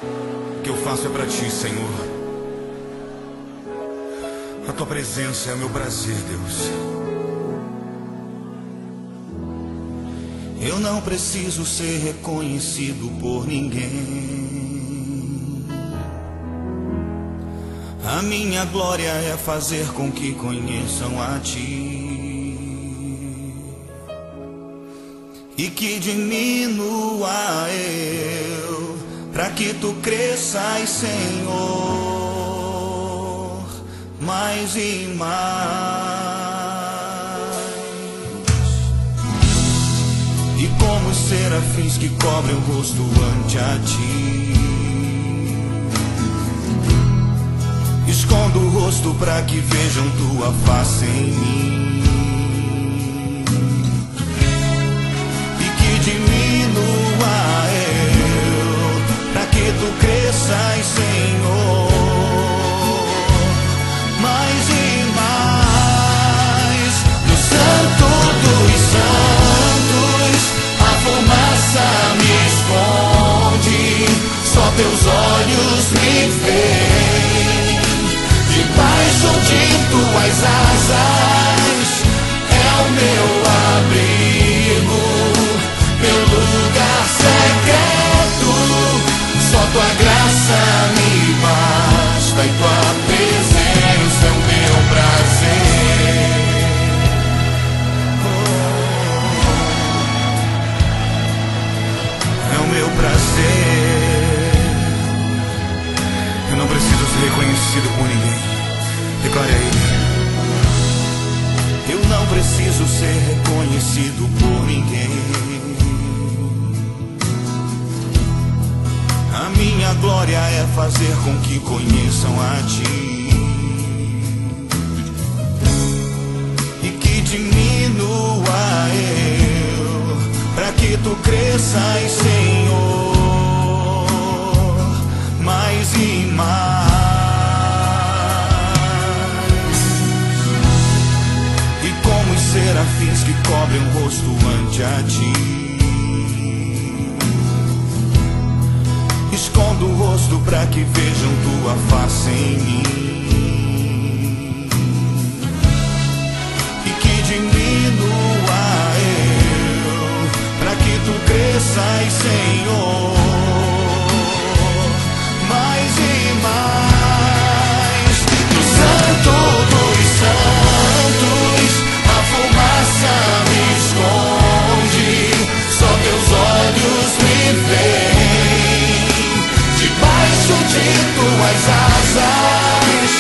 O que eu faço é para ti, Senhor. A tua presença é o meu prazer, Deus. Eu não preciso ser reconhecido por ninguém. A minha glória é fazer com que conheçam a ti e que diminua eu, para que tu cresças, Senhor, mais e mais. E como os serafins que cobrem o rosto ante a ti, escondo o rosto para que vejam tua face em mim e que diminua eu, para que tu cresças, Senhor, mais e mais. No Santo dos Santos a fumaça me esconde, só teus olhos me veem. Debaixo de tuas asas é o meu abrigo, meu lugar secreto. Só tua graça me basta e tua presença é o meu prazer. É o meu prazer. Eu não preciso ser reconhecido por ninguém. Declare a Ele. Eu não preciso ser reconhecido por ninguém. A minha glória é fazer com que conheçam a ti e que diminua eu, para que tu cresças, Senhor, mais e mais. E como os serafins que cobrem o rosto ante a ti, escondo o rosto para que vejam tua face em mim e que diminua eu, para que tu cresças, Senhor, mais e mais. No Santo dos Santos a fumaça me esconde, só teus olhos me veem. Debaixo de tuas asas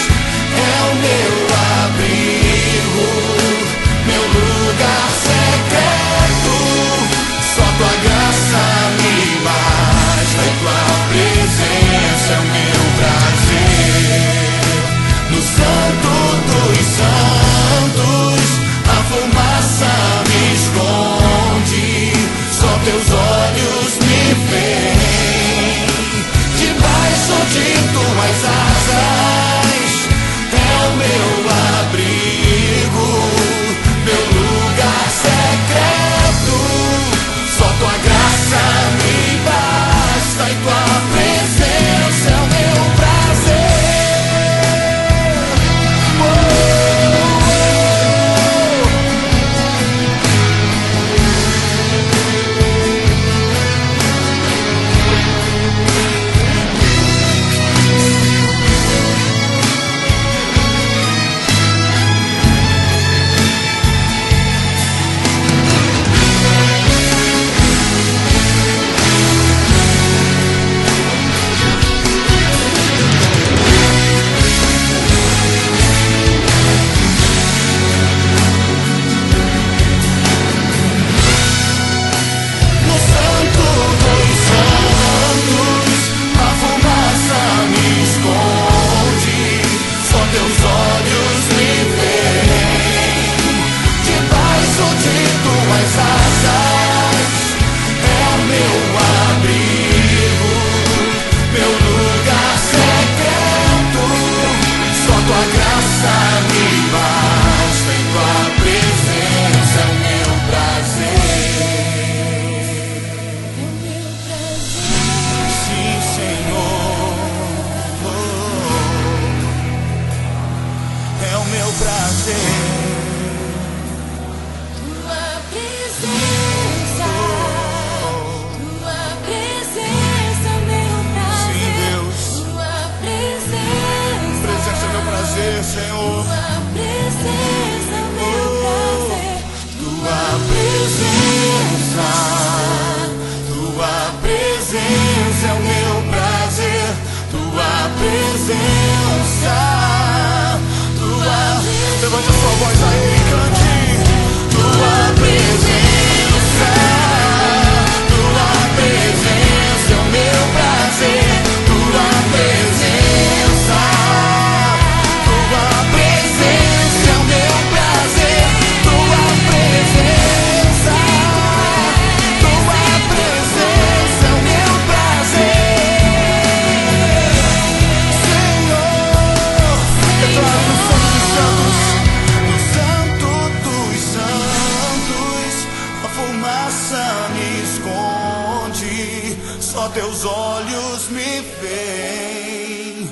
só teus olhos me veem.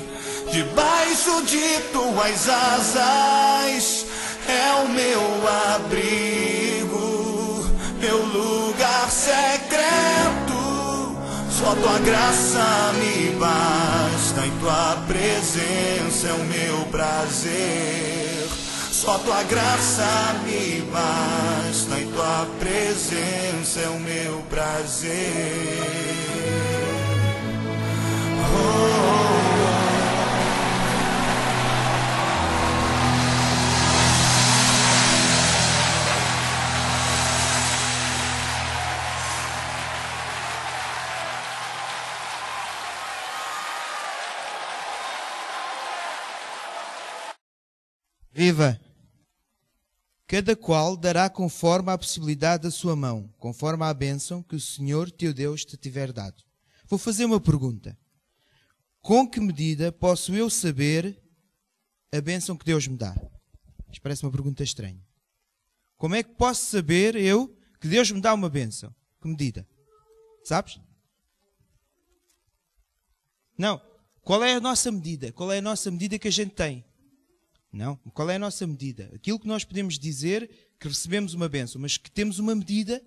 Debaixo de tuas asas é o meu abrigo, meu lugar secreto. Só tua graça me basta, e tua presença é o meu prazer. Só tua graça me basta, e tua presença é o meu prazer. Viva! Cada qual dará conforme a possibilidade da sua mão, conforme a bênção que o Senhor teu Deus te tiver dado. Vou fazer uma pergunta. Com que medida posso eu saber a bênção que Deus me dá? Isto parece uma pergunta estranha. Como é que posso saber eu que Deus me dá uma bênção? Que medida? Sabes? Não. Qual é a nossa medida? Qual é a nossa medida que a gente tem? Não. Qual é a nossa medida? Aquilo que nós podemos dizer que recebemos uma bênção, mas que temos uma medida.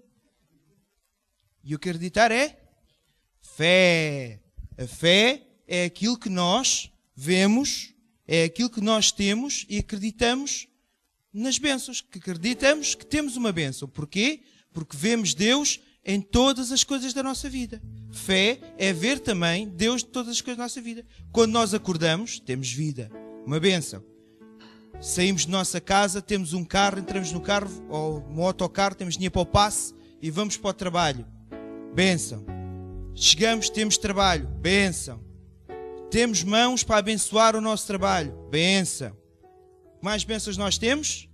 E o que acreditar é fé. A fé é aquilo que nós vemos, é aquilo que nós temos e acreditamos nas bênçãos. Que acreditamos que temos uma bênção. Porquê? Porque vemos Deus em todas as coisas da nossa vida. Fé é ver também Deus em todas as coisas da nossa vida. Quando nós acordamos, temos vida. Uma bênção. Saímos de nossa casa, temos um carro, entramos no carro ou no autocarro, temos dinheiro para o passe e vamos para o trabalho. Bênção. Chegamos, temos trabalho. Bênção. Temos mãos para abençoar o nosso trabalho. Bênção. Mais bênçãos nós temos?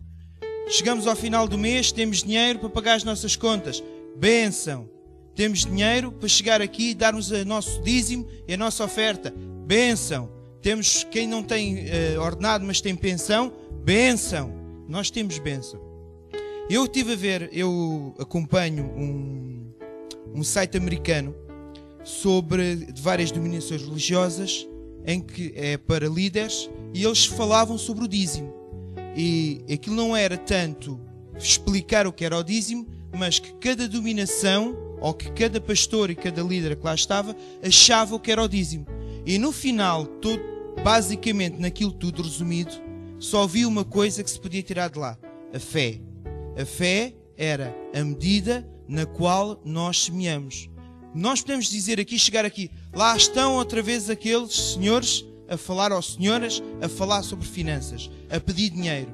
Chegamos ao final do mês, temos dinheiro para pagar as nossas contas. Bênção. Temos dinheiro para chegar aqui e darmos o nosso dízimo e a nossa oferta. Bênção. Temos quem não tem ordenado, mas tem pensão. Bênção. Nós temos bênção. Eu estive a ver, eu acompanho um site americano de várias denominações religiosas, em que é para líderes, e eles falavam sobre o dízimo. E aquilo não era tanto explicar o que era o dízimo, mas que cada denominação, ou que cada pastor e cada líder que lá estava, achava o que era o dízimo. E no final, basicamente naquilo tudo resumido, só vi uma coisa que se podia tirar de lá: a fé. A fé era a medida na qual nós semeamos. Nós podemos dizer aqui, chegar aqui, lá estão outra vez aqueles senhores a falar, ou senhoras a falar sobre finanças, a pedir dinheiro.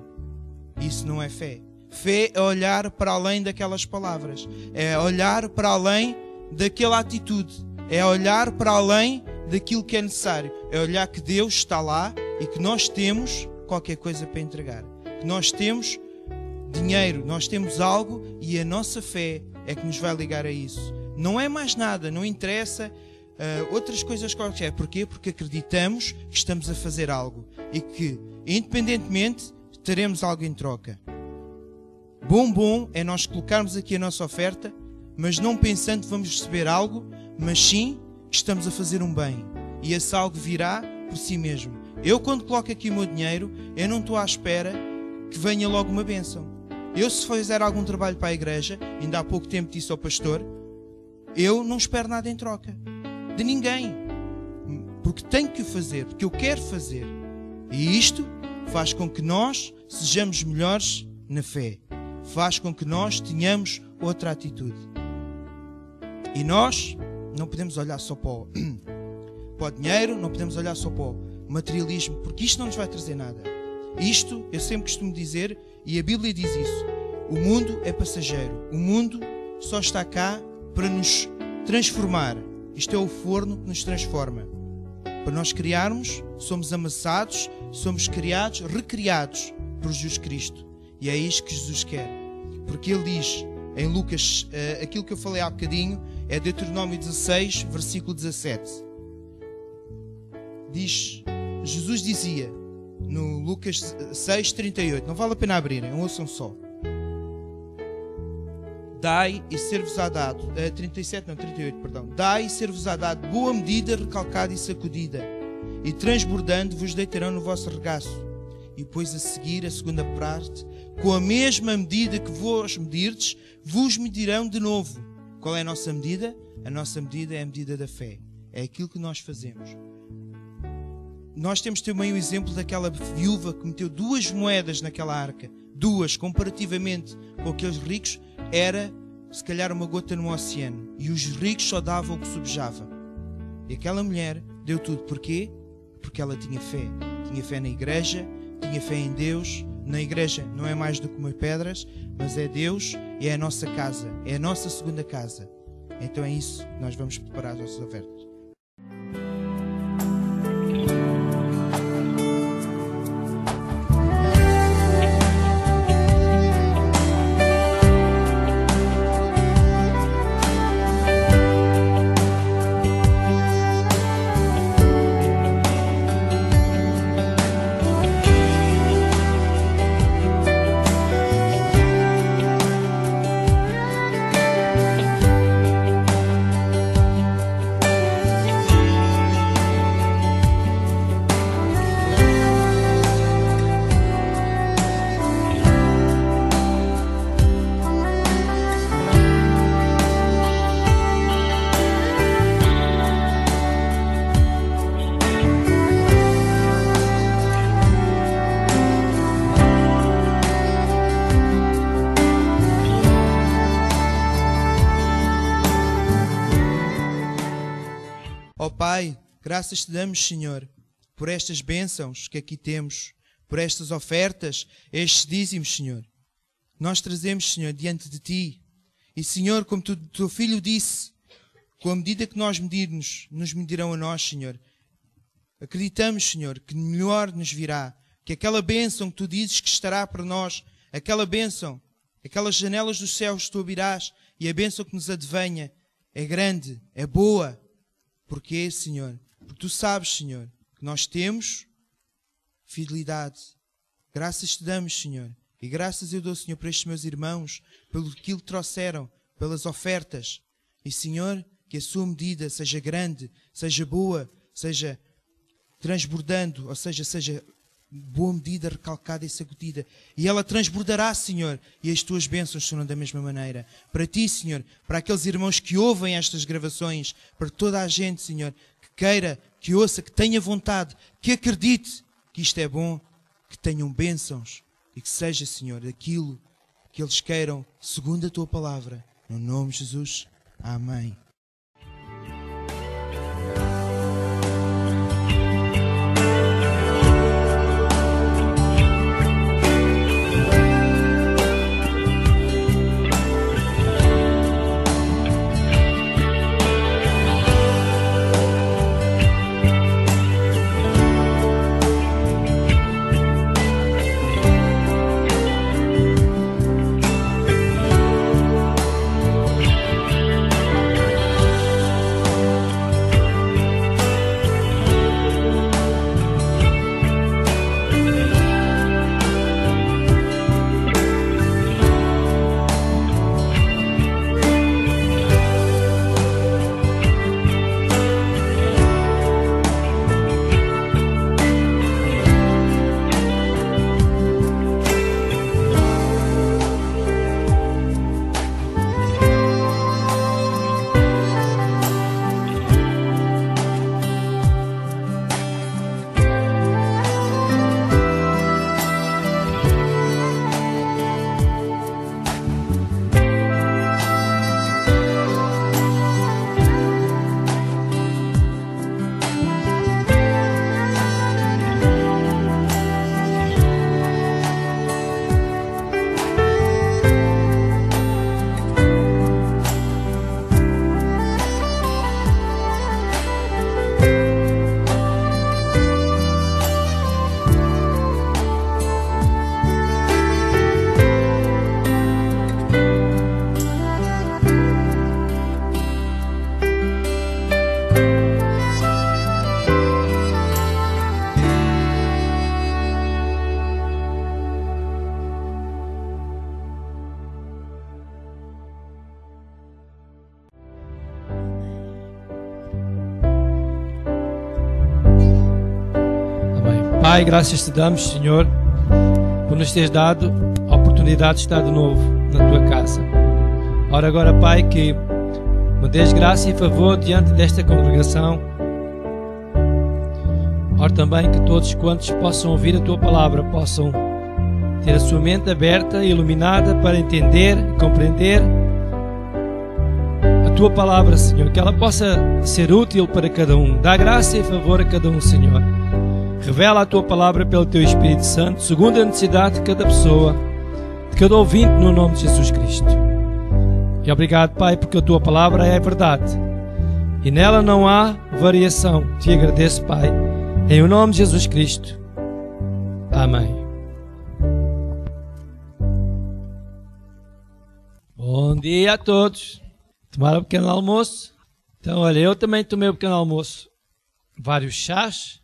Isso não é fé. Fé é olhar para além daquelas palavras, é olhar para além daquela atitude, é olhar para além daquilo que é necessário, é olhar que Deus está lá e que nós temos qualquer coisa para entregar, que nós temos dinheiro, nós temos algo, e a nossa fé é que nos vai ligar a isso. Não é mais nada, não interessa outras coisas qualquer. Porquê? Porque acreditamos que estamos a fazer algo e que, independentemente, teremos algo em troca. Bom é nós colocarmos aqui a nossa oferta, mas não pensando que vamos receber algo, mas sim que estamos a fazer um bem. E esse algo virá por si mesmo. Eu, quando coloco aqui o meu dinheiro, eu não estou à espera que venha logo uma bênção. Eu, se fizer algum trabalho para a igreja, ainda há pouco tempo disse ao pastor, eu não espero nada em troca. De ninguém. Porque tenho que o fazer, porque eu quero fazer. E isto faz com que nós sejamos melhores na fé. Faz com que nós tenhamos outra atitude. E nós não podemos olhar só para o dinheiro, não podemos olhar só para o materialismo, porque isto não nos vai trazer nada. Isto, eu sempre costumo dizer, e a Bíblia diz isso, o mundo é passageiro. O mundo só está cá para nos transformar. Isto é o forno que nos transforma. Para nós criarmos, somos amassados, somos criados, recriados por Jesus Cristo. E é isto que Jesus quer. Porque Ele diz em Lucas, aquilo que eu falei há bocadinho, é Deuteronômio 16, versículo 17. Jesus dizia, no Lucas 6, 38, não vale a pena abrirem, ouçam só. Dai e ser-vos-á dado. 38, perdão. Dai e ser-vos-á dado boa medida, recalcada e sacudida, e transbordando vos deitarão no vosso regaço. E depois a seguir, a segunda parte, com a mesma medida que vos medirdes, vos medirão de novo. Qual é a nossa medida? A nossa medida é a medida da fé. É aquilo que nós fazemos. Nós temos também o exemplo daquela viúva que meteu 2 moedas naquela arca. 2, comparativamente com aqueles ricos, era se calhar uma gota no oceano. E os ricos só davam o que sobejava. E aquela mulher deu tudo. Porquê? Porque ela tinha fé. Tinha fé na igreja, tinha fé em Deus. Na igreja não é mais do que comer pedras, mas é Deus e é a nossa casa. É a nossa segunda casa. Então é isso que nós vamos preparar as nossas ofertas. Ó Pai, graças te damos, Senhor, por estas bênçãos que aqui temos, por estas ofertas, estes dízimos, Senhor. Nós trazemos, Senhor, diante de Ti. E, Senhor, como o Teu Filho disse, com a medida que nós medirmos, nos medirão a nós, Senhor. Acreditamos, Senhor, que melhor nos virá, que aquela bênção que Tu dizes que estará para nós, aquela bênção, aquelas janelas dos céus que Tu abrirás e a bênção que nos advenha é grande, é boa. Porquê, Senhor? Porque Tu sabes, Senhor, que nós temos fidelidade. Graças te damos, Senhor. E graças eu dou, Senhor, para estes meus irmãos, pelo aquilo que trouxeram, pelas ofertas. E, Senhor, que a sua medida seja grande, seja boa, seja transbordando, ou seja boa medida, recalcada e sacudida. E ela transbordará, Senhor, e as Tuas bênçãos serão da mesma maneira. Para Ti, Senhor, para aqueles irmãos que ouvem estas gravações, para toda a gente, Senhor, que queira, que ouça, que tenha vontade, que acredite que isto é bom, que tenham bênçãos e que seja, Senhor, aquilo que eles queiram, segundo a Tua palavra. No nome de Jesus. Amém. Pai, graças te damos, Senhor, por nos teres dado a oportunidade de estar de novo na tua casa. Ora agora, Pai, que me dês graça e favor diante desta congregação. Ora também que todos quantos possam ouvir a tua palavra possam ter a sua mente aberta e iluminada para entender e compreender a tua palavra, Senhor, que ela possa ser útil para cada um. Dá graça e favor a cada um, Senhor. Revela a tua palavra pelo teu Espírito Santo, segundo a necessidade de cada pessoa, de cada ouvinte, no nome de Jesus Cristo. E obrigado, Pai, porque a tua palavra é a verdade e nela não há variação. Te agradeço, Pai, em o nome de Jesus Cristo. Amém. Bom dia a todos. Tomaram um pequeno almoço? Então, olha, eu também tomei um pequeno almoço. Vários chás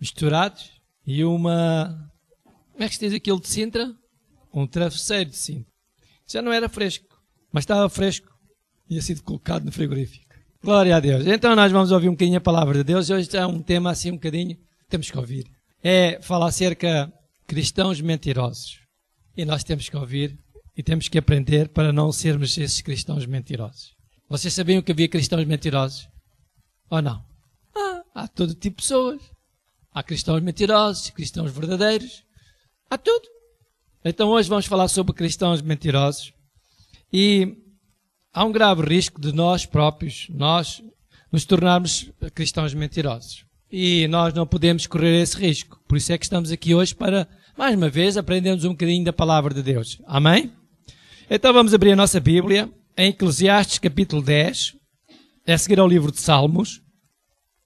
misturados e uma... Como é que se diz aquilo de Sintra? Um travesseiro de Sintra. Já não era fresco, mas estava fresco e tinha sido colocado no frigorífico. Glória a Deus. Então nós vamos ouvir um bocadinho a palavra de Deus. Hoje é um tema assim um bocadinho, temos que ouvir. É falar acerca de cristãos mentirosos. E nós temos que ouvir e temos que aprender para não sermos esses cristãos mentirosos. Vocês sabiam que havia cristãos mentirosos? Ou não? Há todo tipo de pessoas. Há cristãos mentirosos, cristãos verdadeiros. Há tudo. Então hoje vamos falar sobre cristãos mentirosos. E há um grave risco de nós próprios, nós nos tornarmos cristãos mentirosos. E nós não podemos correr esse risco. Por isso é que estamos aqui hoje para, mais uma vez, aprendermos um bocadinho da palavra de Deus. Amém? Então vamos abrir a nossa Bíblia em Eclesiastes capítulo 10, é a seguir ao livro de Salmos,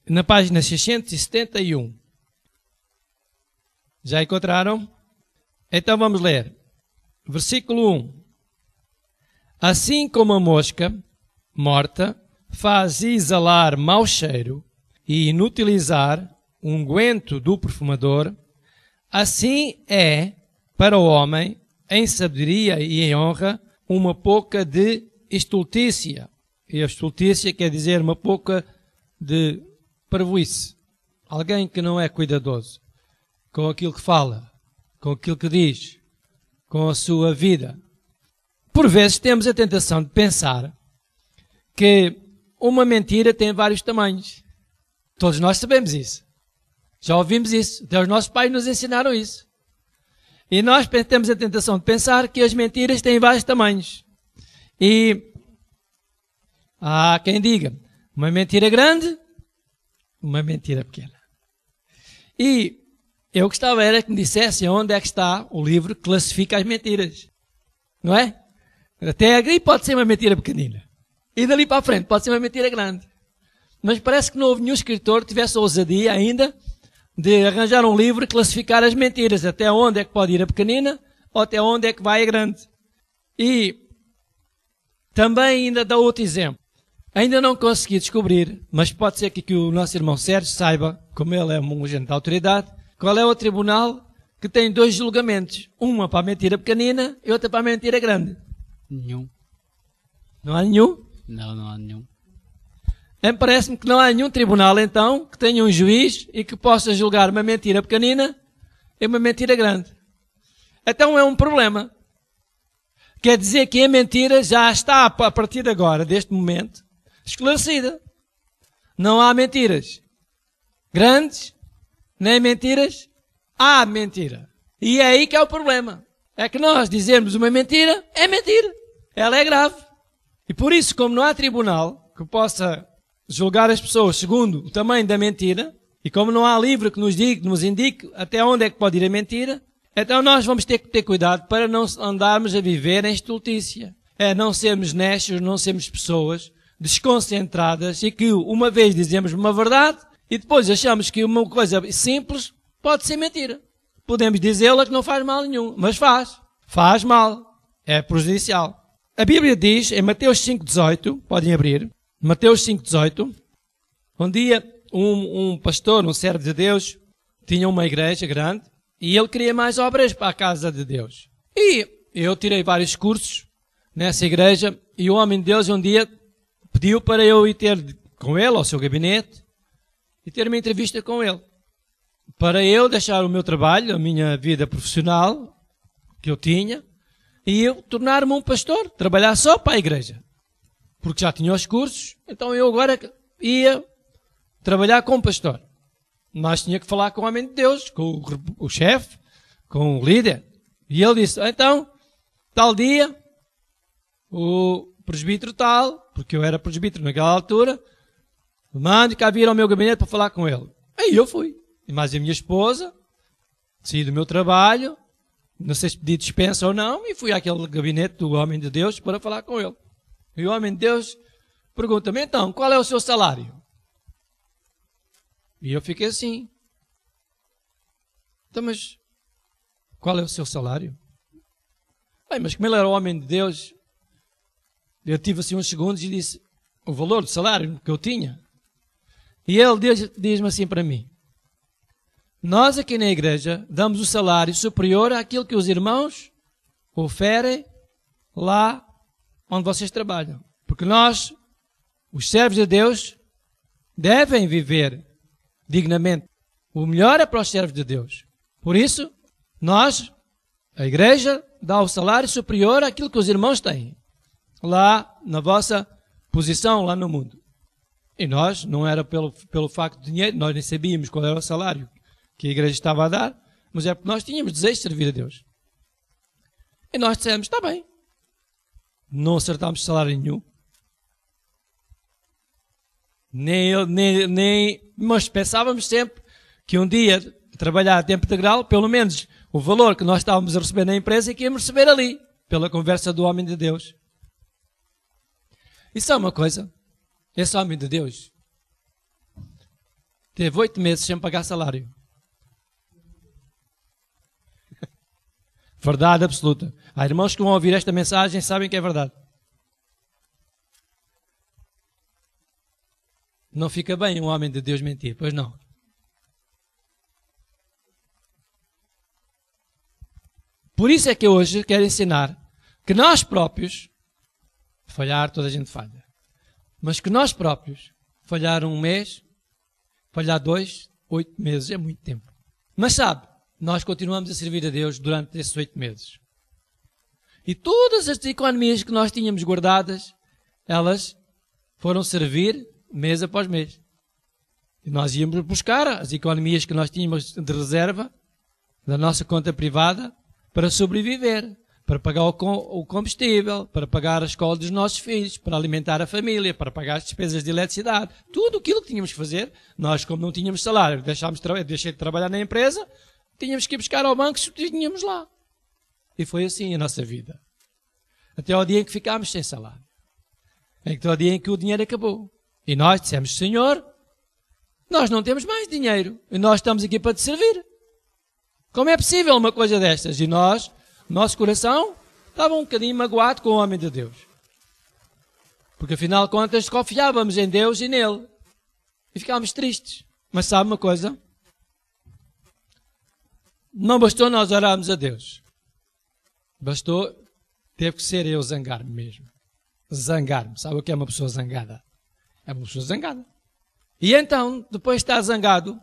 na página 671. Já encontraram? Então vamos ler. Versículo 1. Assim como a mosca morta faz exalar mau cheiro e inutilizar o unguento do perfumador, assim é para o homem, em sabedoria e em honra, uma pouca de estultícia. E a estultícia quer dizer uma pouca de parvoíce. Alguém que não é cuidadoso com aquilo que fala, com aquilo que diz, com a sua vida. Por vezes temos a tentação de pensar que uma mentira tem vários tamanhos. Todos nós sabemos isso. Já ouvimos isso. Até os nossos pais nos ensinaram isso. E nós temos a tentação de pensar que as mentiras têm vários tamanhos. E há quem diga uma mentira grande, uma mentira pequena. E eu gostava era que me dissessem onde é que está o livro que classifica as mentiras. Não é? Até aqui pode ser uma mentira pequenina. E dali para a frente pode ser uma mentira grande. Mas parece que não houve nenhum escritor que tivesse ousadia ainda de arranjar um livro e classificar as mentiras. Até onde é que pode ir a pequenina ou até onde é que vai a grande. E também ainda dá outro exemplo. Ainda não consegui descobrir, mas pode ser que o nosso irmão Sérgio saiba, como ele é um agente da autoridade, qual é o tribunal que tem 2 julgamentos. Uma para a mentira pequenina e outra para a mentira grande. Nenhum. Não há nenhum? Não há nenhum. Parece-me que não há nenhum tribunal, então, que tenha um juiz e que possa julgar uma mentira pequenina e uma mentira grande. Então é um problema. Quer dizer que a mentira já está, a partir de agora, deste momento, esclarecida. Não há mentiras grandes, nem mentiras. Há mentira. E é aí que é o problema. É que nós dizermos uma mentira, é mentira. Ela é grave. E por isso, como não há tribunal que possa julgar as pessoas segundo o tamanho da mentira, e como não há livro que nos indique até onde é que pode ir a mentira, então nós vamos ter que ter cuidado para não andarmos a viver em estultícia. É não sermos necios, não sermos pessoas desconcentradas e que uma vez dizemos uma verdade e depois achamos que uma coisa simples pode ser mentira. Podemos dizê-la que não faz mal nenhum, mas faz. Faz mal. É prejudicial. A Bíblia diz, em Mateus 5,18, podem abrir, Mateus 5,18, um dia um pastor, um servo de Deus, tinha uma igreja grande e ele queria mais obras para a casa de Deus. E eu tirei vários cursos nessa igreja e o homem de Deus um dia pediu para eu ir ter com ele ao seu gabinete e ter uma entrevista com ele. para eu deixar o meu trabalho, a minha vida profissional que eu tinha, e eu tornar-me um pastor, trabalhar só para a igreja. Porque já tinha os cursos, então eu agora ia trabalhar como pastor. Mas tinha que falar com o homem de Deus, com o chefe, com o líder. E ele disse, então, tal dia, o presbítero tal, porque eu era presbítero naquela altura, mande cá vir ao meu gabinete para falar com ele. Aí eu fui. E mais a minha esposa, saí do meu trabalho, não sei se pedi dispensa ou não, e fui àquele gabinete do homem de Deus para falar com ele. E o homem de Deus pergunta-me, então, qual é o seu salário? E eu fiquei assim. Então, mas qual é o seu salário? Bem, mas como ele era o homem de Deus, eu tive assim uns segundos e disse o valor do salário que eu tinha. E ele diz-me assim para mim, nós aqui na igreja damos o salário superior àquilo que os irmãos oferem lá onde vocês trabalham. Porque nós, os servos de Deus, devem viver dignamente. O melhor é para os servos de Deus. Por isso, nós, a igreja, dá o salário superior àquilo que os irmãos têm. Lá na vossa posição, lá no mundo. E nós, não era pelo facto de dinheiro, nós nem sabíamos qual era o salário que a igreja estava a dar, mas é porque nós tínhamos desejo de servir a Deus. E nós dissemos, está bem. Não acertámos salário nenhum. Mas pensávamos sempre que um dia trabalhar a tempo integral, pelo menos o valor que nós estávamos a receber na empresa, que íamos receber ali, pela conversa do homem de Deus. E só uma coisa, esse homem de Deus teve 8 meses sem pagar salário. Verdade absoluta. Há irmãos que vão ouvir esta mensagem e sabem que é verdade. Não fica bem um homem de Deus mentir, pois não. Por isso é que hoje quero ensinar que nós próprios, falhar toda a gente falha, mas que nós próprios, falhar um mês, falhar 2, 8 meses, é muito tempo. Mas sabe, nós continuamos a servir a Deus durante esses 8 meses. E todas as economias que nós tínhamos guardadas, elas foram servir mês após mês. E nós íamos buscar as economias que nós tínhamos de reserva da nossa conta privada para sobreviver, para pagar o combustível, para pagar a escola dos nossos filhos, para alimentar a família, para pagar as despesas de eletricidade. Tudo aquilo que tínhamos que fazer, nós como não tínhamos salário, deixei de trabalhar na empresa, tínhamos que ir buscar ao banco se tínhamos lá. E foi assim a nossa vida. Até ao dia em que ficámos sem salário. Até ao dia em que o dinheiro acabou. E nós dissemos, Senhor, nós não temos mais dinheiro. E nós estamos aqui para te servir. Como é possível uma coisa destas? E nós, nosso coração, estava um bocadinho magoado com o homem de Deus. Porque afinal de contas confiávamos em Deus e nele. E ficámos tristes. Mas sabe uma coisa? Não bastou nós orarmos a Deus. Bastou, teve que ser eu zangar-me mesmo. Zangar-me. Sabe o que é uma pessoa zangada? É uma pessoa zangada. E então, depois de estar zangado,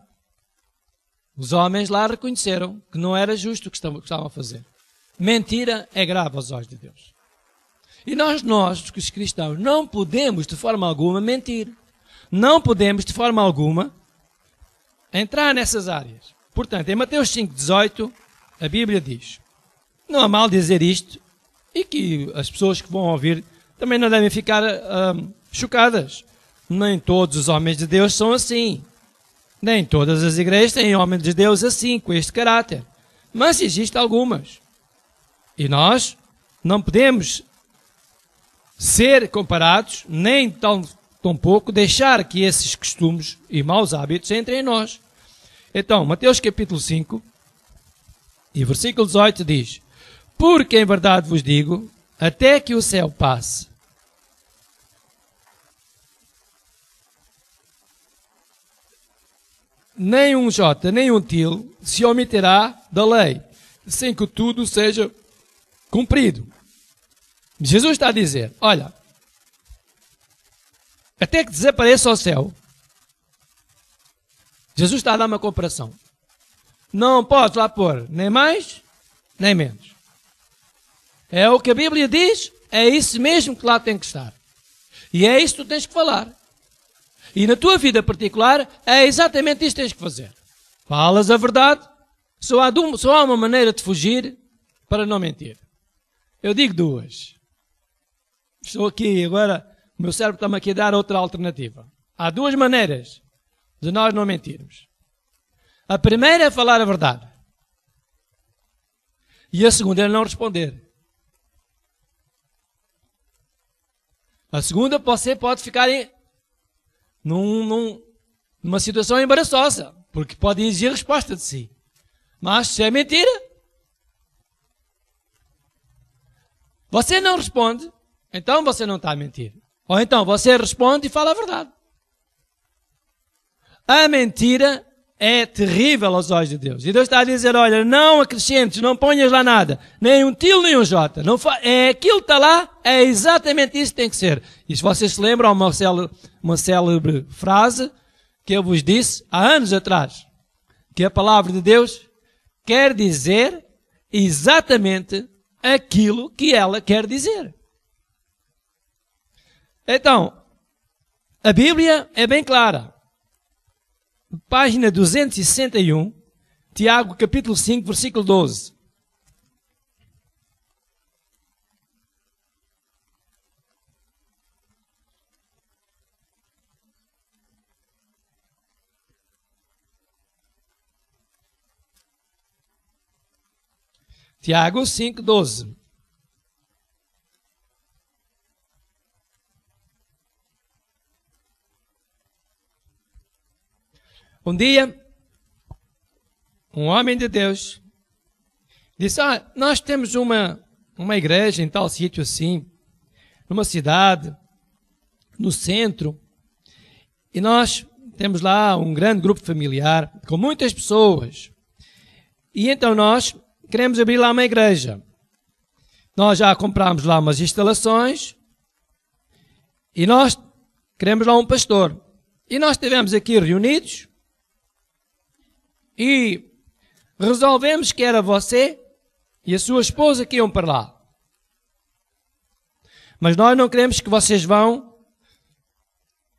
os homens lá reconheceram que não era justo o que estavam a fazer. Mentira é grave aos olhos de Deus. E nós, os cristãos, não podemos de forma alguma mentir. Não podemos de forma alguma entrar nessas áreas. Portanto, em Mateus 5,18, a Bíblia diz, não há mal dizer isto, e que as pessoas que vão ouvir também não devem ficar chocadas. Nem todos os homens de Deus são assim. Nem todas as igrejas têm homens de Deus assim, com este caráter. Mas existem algumas. E nós não podemos ser comparados, nem tão pouco deixar que esses costumes e maus hábitos entrem em nós. Então, Mateus capítulo 5, e versículo 18 diz, porque em verdade vos digo, até que o céu passe, nem um jota, nem um til se omitirá da lei, sem que tudo seja cumprido. Jesus está a dizer, olha, até que desapareça o céu, Jesus está a dar uma comparação. Não podes lá pôr nem mais, nem menos. É o que a Bíblia diz, é isso mesmo que lá tem que estar. E é isso que tu tens que falar. E na tua vida particular, é exatamente isso que tens que fazer. Falas a verdade, só há uma maneira de fugir para não mentir. Eu digo duas. Estou aqui agora, o meu cérebro está-me aqui a dar outra alternativa. Há duas maneiras de nós não mentirmos. A primeira é falar a verdade. E a segunda é não responder. A segunda, você pode ficar numa situação embaraçosa, porque pode exigir resposta de si. Mas se é mentira, você não responde, então você não está a mentir. Ou então você responde e fala a verdade. A mentira é terrível aos olhos de Deus. E Deus está a dizer, olha, não acrescentes, não ponhas lá nada. Nem um til, nem um jota. É aquilo que está lá, é exatamente isso que tem que ser. E se vocês se lembram, há uma célebre frase que eu vos disse há anos atrás. Que a palavra de Deus quer dizer exatamente aquilo que ela quer dizer. Então, a Bíblia é bem clara. Página 261, Tiago capítulo 5, versículo 12. Tiago 5, 12. Um dia, um homem de Deus disse, nós temos uma igreja em tal sítio assim, numa cidade, no centro, e nós temos lá um grande grupo familiar, com muitas pessoas. E então nós queremos abrir lá uma igreja. Nós já comprámos lá umas instalações, e nós queremos lá um pastor. E nós estivemos aqui reunidos, e resolvemos que era você e a sua esposa que iam para lá. Mas nós não queremos que vocês vão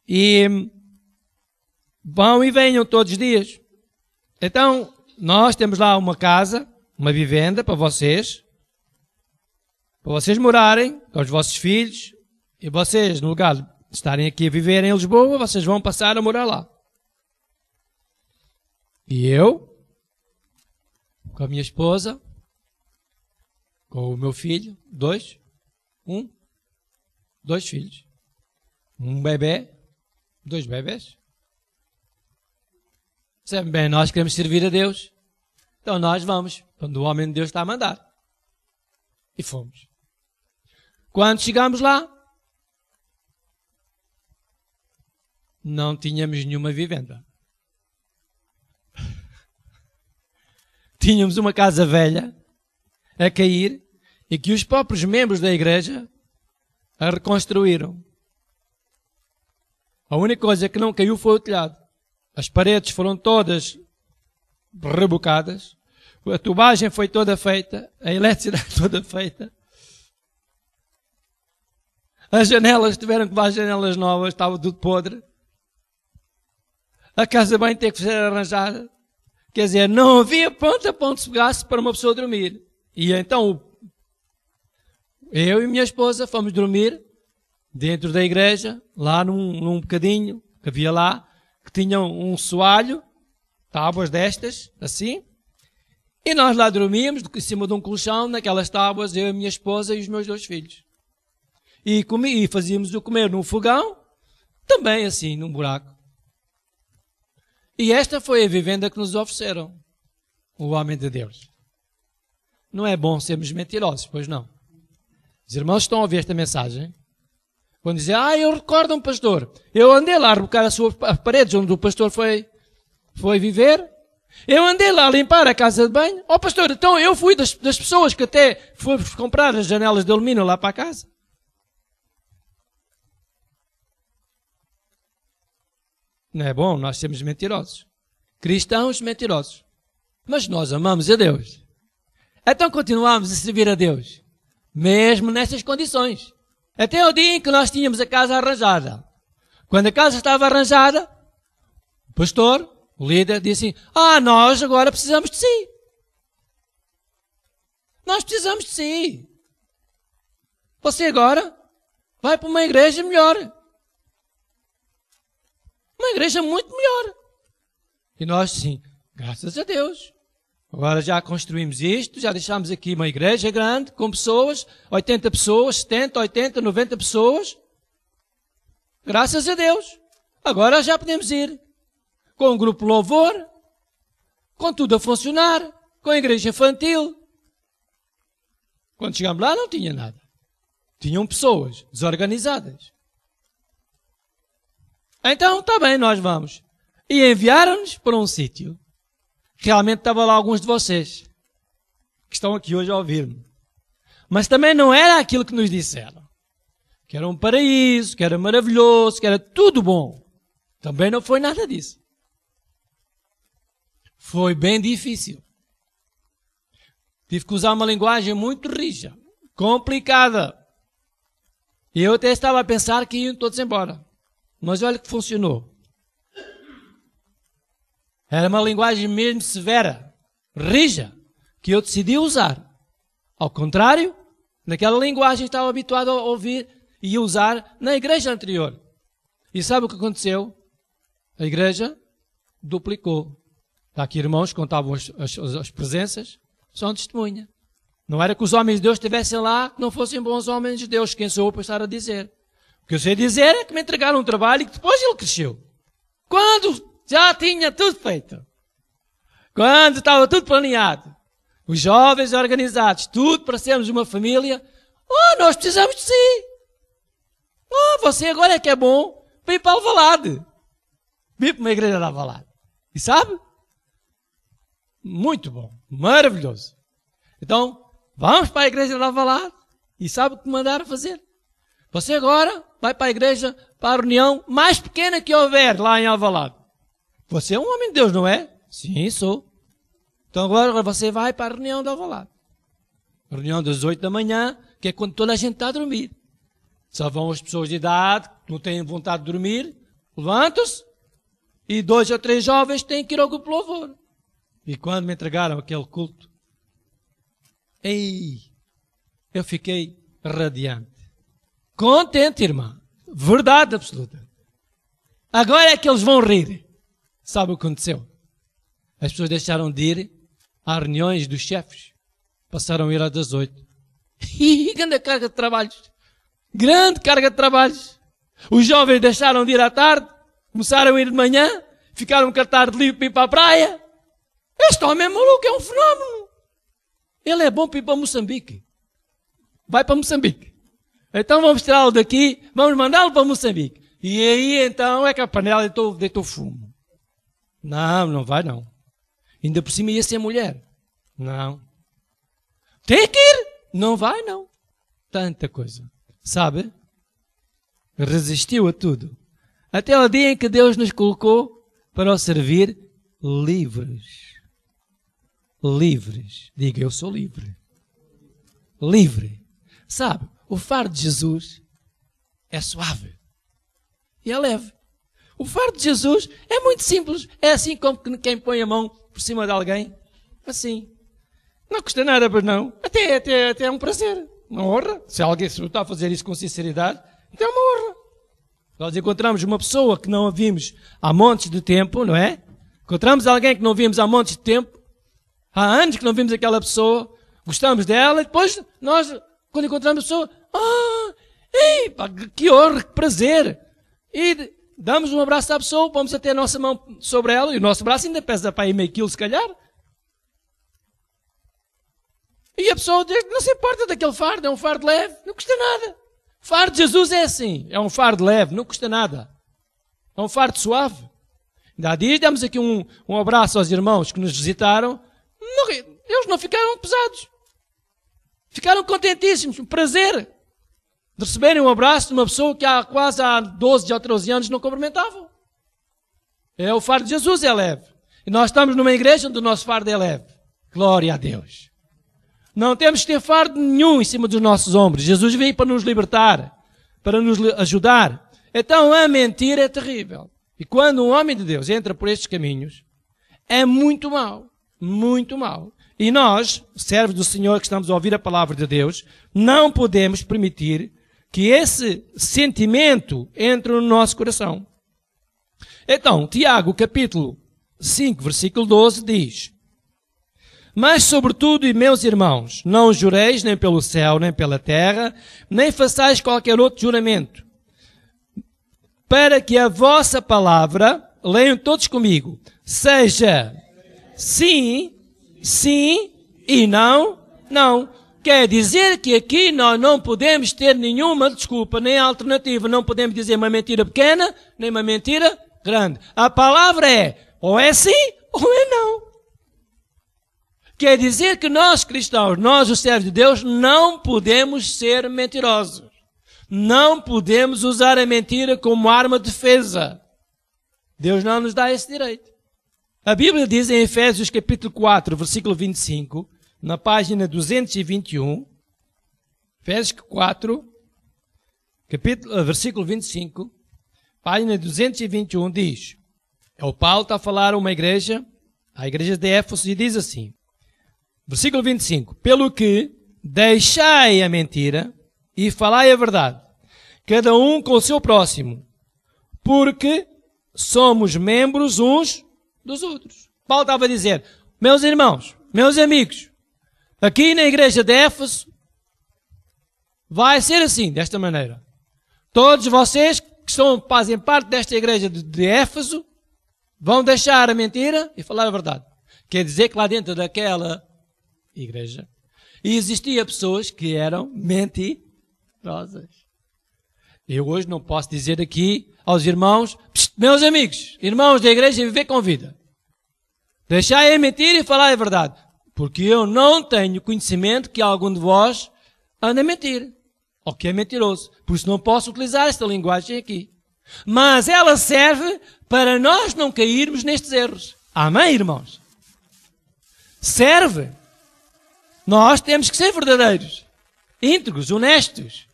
e venham todos os dias. Então, nós temos lá uma casa, uma vivenda para vocês morarem com os vossos filhos, e vocês, no lugar de estarem aqui a viver em Lisboa, vocês vão passar a morar lá. E eu, com a minha esposa, com o meu filho, dois filhos, um bebê, 2 bebés. Sabe bem, nós queremos servir a Deus, então nós vamos, quando o homem de Deus está a mandar. E fomos. Quando chegamos lá, não tínhamos nenhuma vivenda. Tínhamos uma casa velha a cair e que os próprios membros da igreja a reconstruíram. A única coisa que não caiu foi o telhado. As paredes foram todas rebocadas, a tubagem foi toda feita, a eletricidade toda feita. As janelas tiveram que levar janelas novas, estava tudo podre. A casa bem teve que ser arranjada. Quer dizer, não havia ponto a ponto de pegasse para uma pessoa dormir. E então, eu e minha esposa fomos dormir dentro da igreja, lá num bocadinho que havia lá, que tinha um soalho, tábuas destas, assim. E nós lá dormíamos, em cima de um colchão, naquelas tábuas, eu, a minha esposa e os meus 2 filhos. E fazíamos o comer num fogão, também assim, num buraco. E esta foi a vivenda que nos ofereceram, o homem de Deus. Não é bom sermos mentirosos, pois não. Os irmãos estão a ouvir esta mensagem. Quando dizem, eu recordo um pastor. Eu andei lá a rebocar as paredes onde o pastor foi viver. Eu andei lá a limpar a casa de banho. Pastor, então eu fui das pessoas que até fui comprar as janelas de alumínio lá para a casa. Não é bom nós sermos mentirosos. Cristãos mentirosos. Mas nós amamos a Deus. Então continuamos a servir a Deus, mesmo nessas condições. Até o dia em que nós tínhamos a casa arranjada. Quando a casa estava arranjada, o pastor, o líder, disse assim, nós agora precisamos de si. Nós precisamos de si. Você agora vai para uma igreja melhor. Uma igreja muito melhor. E nós, sim, graças a Deus. Agora já construímos isto, já deixámos aqui uma igreja grande, com pessoas, 80 pessoas, 70, 80, 90 pessoas. Graças a Deus. Agora já podemos ir. Com um grupo louvor, com tudo a funcionar, com a igreja infantil. Quando chegámos lá não tinha nada. Tinham pessoas desorganizadas. Então, está bem, nós vamos. E enviaram-nos para um sítio. Realmente estavam lá alguns de vocês, que estão aqui hoje a ouvir-me. Mas também não era aquilo que nos disseram. Que era um paraíso, que era maravilhoso, que era tudo bom. Também não foi nada disso. Foi bem difícil. Tive que usar uma linguagem muito rija, complicada. E eu até estava a pensar que iam todos embora. Mas olha que funcionou. Era uma linguagem mesmo severa, rija, que eu decidi usar. Ao contrário, naquela linguagem estava habituado a ouvir e usar na igreja anterior. E sabe o que aconteceu? A igreja duplicou. Está aqui irmãos que contavam as presenças, são testemunha. Não era que os homens de Deus estivessem lá, que não fossem bons homens de Deus. Quem sou eu para estar a dizer? O que eu sei dizer é que me entregaram um trabalho e que depois ele cresceu. Quando já tinha tudo feito. Quando estava tudo planeado. Os jovens organizados, tudo para sermos uma família. Nós precisamos de si. Você agora é que é bom para ir para Alvalade. Vir para uma igreja de Alvalade. E sabe? Muito bom. Maravilhoso. Então, vamos para a igreja de Alvalade. E sabe o que me mandaram fazer? Você agora vai para a igreja, para a reunião mais pequena que houver lá em Alvalade. Você é um homem de Deus, não é? Sim, sou. Então agora você vai para a reunião de Alvalade. A reunião das 8 da manhã, que é quando toda a gente está a dormir. Só vão as pessoas de idade, que não têm vontade de dormir, levantam-se, e 2 ou 3 jovens têm que ir ao grupo louvor. E quando me entregaram aquele culto, eu fiquei radiante. Contente, irmã. Verdade absoluta. Agora é que eles vão rir. Sabe o que aconteceu? As pessoas deixaram de ir às reuniões dos chefes. Passaram a ir às das 8. Grande carga de trabalhos. Grande carga de trabalhos. Os jovens deixaram de ir à tarde. Começaram a ir de manhã. Ficaram com a tarde livre para ir para a praia. Este homem é maluco, é um fenómeno. Ele é bom para ir para Moçambique. Vai para Moçambique. Então vamos tirá-lo daqui, vamos mandá-lo para Moçambique. E aí então é que a panela deitou fumo. Não vai não. Ainda por cima ia ser mulher. Não. Tem que ir. Não vai não. Tanta coisa. Sabe? Resistiu a tudo. Até o dia em que Deus nos colocou para o servir livres. Livres. Diga, eu sou livre. Livre. Sabe? O fardo de Jesus é suave e é leve. O fardo de Jesus é muito simples. É assim como quem põe a mão por cima de alguém. Assim. Não custa nada, mas não. Até é um prazer. Uma honra. Se alguém está a fazer isso com sinceridade, então é uma honra. Nós encontramos uma pessoa que não a vimos há montes de tempo, não é? Encontramos alguém que não vimos há montes de tempo. Há anos que não vimos aquela pessoa. Gostamos dela e depois nós... Quando encontramos a pessoa, que honra, que prazer. E damos um abraço à pessoa, vamos até a nossa mão sobre ela, e o nosso braço ainda pesa para aí meio quilo, se calhar. E a pessoa diz, não se importa daquele fardo, é um fardo leve, não custa nada. O fardo de Jesus é assim, é um fardo leve, não custa nada. É um fardo suave. Ainda há dias damos aqui um abraço aos irmãos que nos visitaram, eles não ficaram pesados. Ficaram contentíssimos, um prazer de receberem um abraço de uma pessoa que há 12 ou 13 anos não cumprimentavam. O fardo de Jesus é leve. E nós estamos numa igreja onde o nosso fardo é leve. Glória a Deus. Não temos que ter fardo nenhum em cima dos nossos ombros. Jesus veio para nos libertar, para nos ajudar. Então a mentira é terrível. E quando um homem de Deus entra por estes caminhos, é muito mau. Muito mau. E nós, servos do Senhor que estamos a ouvir a palavra de Deus, não podemos permitir que esse sentimento entre no nosso coração. Então, Tiago, capítulo 5, versículo 12, diz: Mas, sobretudo, e meus irmãos, não jureis nem pelo céu, nem pela terra, nem façais qualquer outro juramento, para que a vossa palavra, leiam todos comigo, seja sim, sim e não, não. Quer dizer que aqui nós não podemos ter nenhuma desculpa, nem alternativa. Não podemos dizer uma mentira pequena, nem uma mentira grande. A palavra é ou é sim ou é não. Quer dizer que nós cristãos, nós os servos de Deus, não podemos ser mentirosos. Não podemos usar a mentira como arma de defesa. Deus não nos dá esse direito. A Bíblia diz em Efésios capítulo 4, versículo 25, na página 221, Efésios 4, versículo 25, página 221, diz, o Paulo está a falar a uma igreja, a igreja de Éfeso, e diz assim, versículo 25, pelo que deixai a mentira e falai a verdade, cada um com o seu próximo, porque somos membros uns dos outros. Paulo estava a dizer, meus irmãos, meus amigos, aqui na igreja de Éfeso, vai ser assim, desta maneira. Todos vocês que fazem parte desta igreja de Éfeso, vão deixar a mentira e falar a verdade. Quer dizer que lá dentro daquela igreja, existia pessoas que eram mentirosas. Eu hoje não posso dizer aqui aos irmãos, meus amigos, irmãos da igreja, viver com vida. Deixai a mentira e falar a verdade. Porque eu não tenho conhecimento que algum de vós anda a mentir. Ou que é mentiroso. Por isso não posso utilizar esta linguagem aqui. Mas ela serve para nós não cairmos nestes erros. Amém, irmãos? Serve. Nós temos que ser verdadeiros, íntegros, honestos,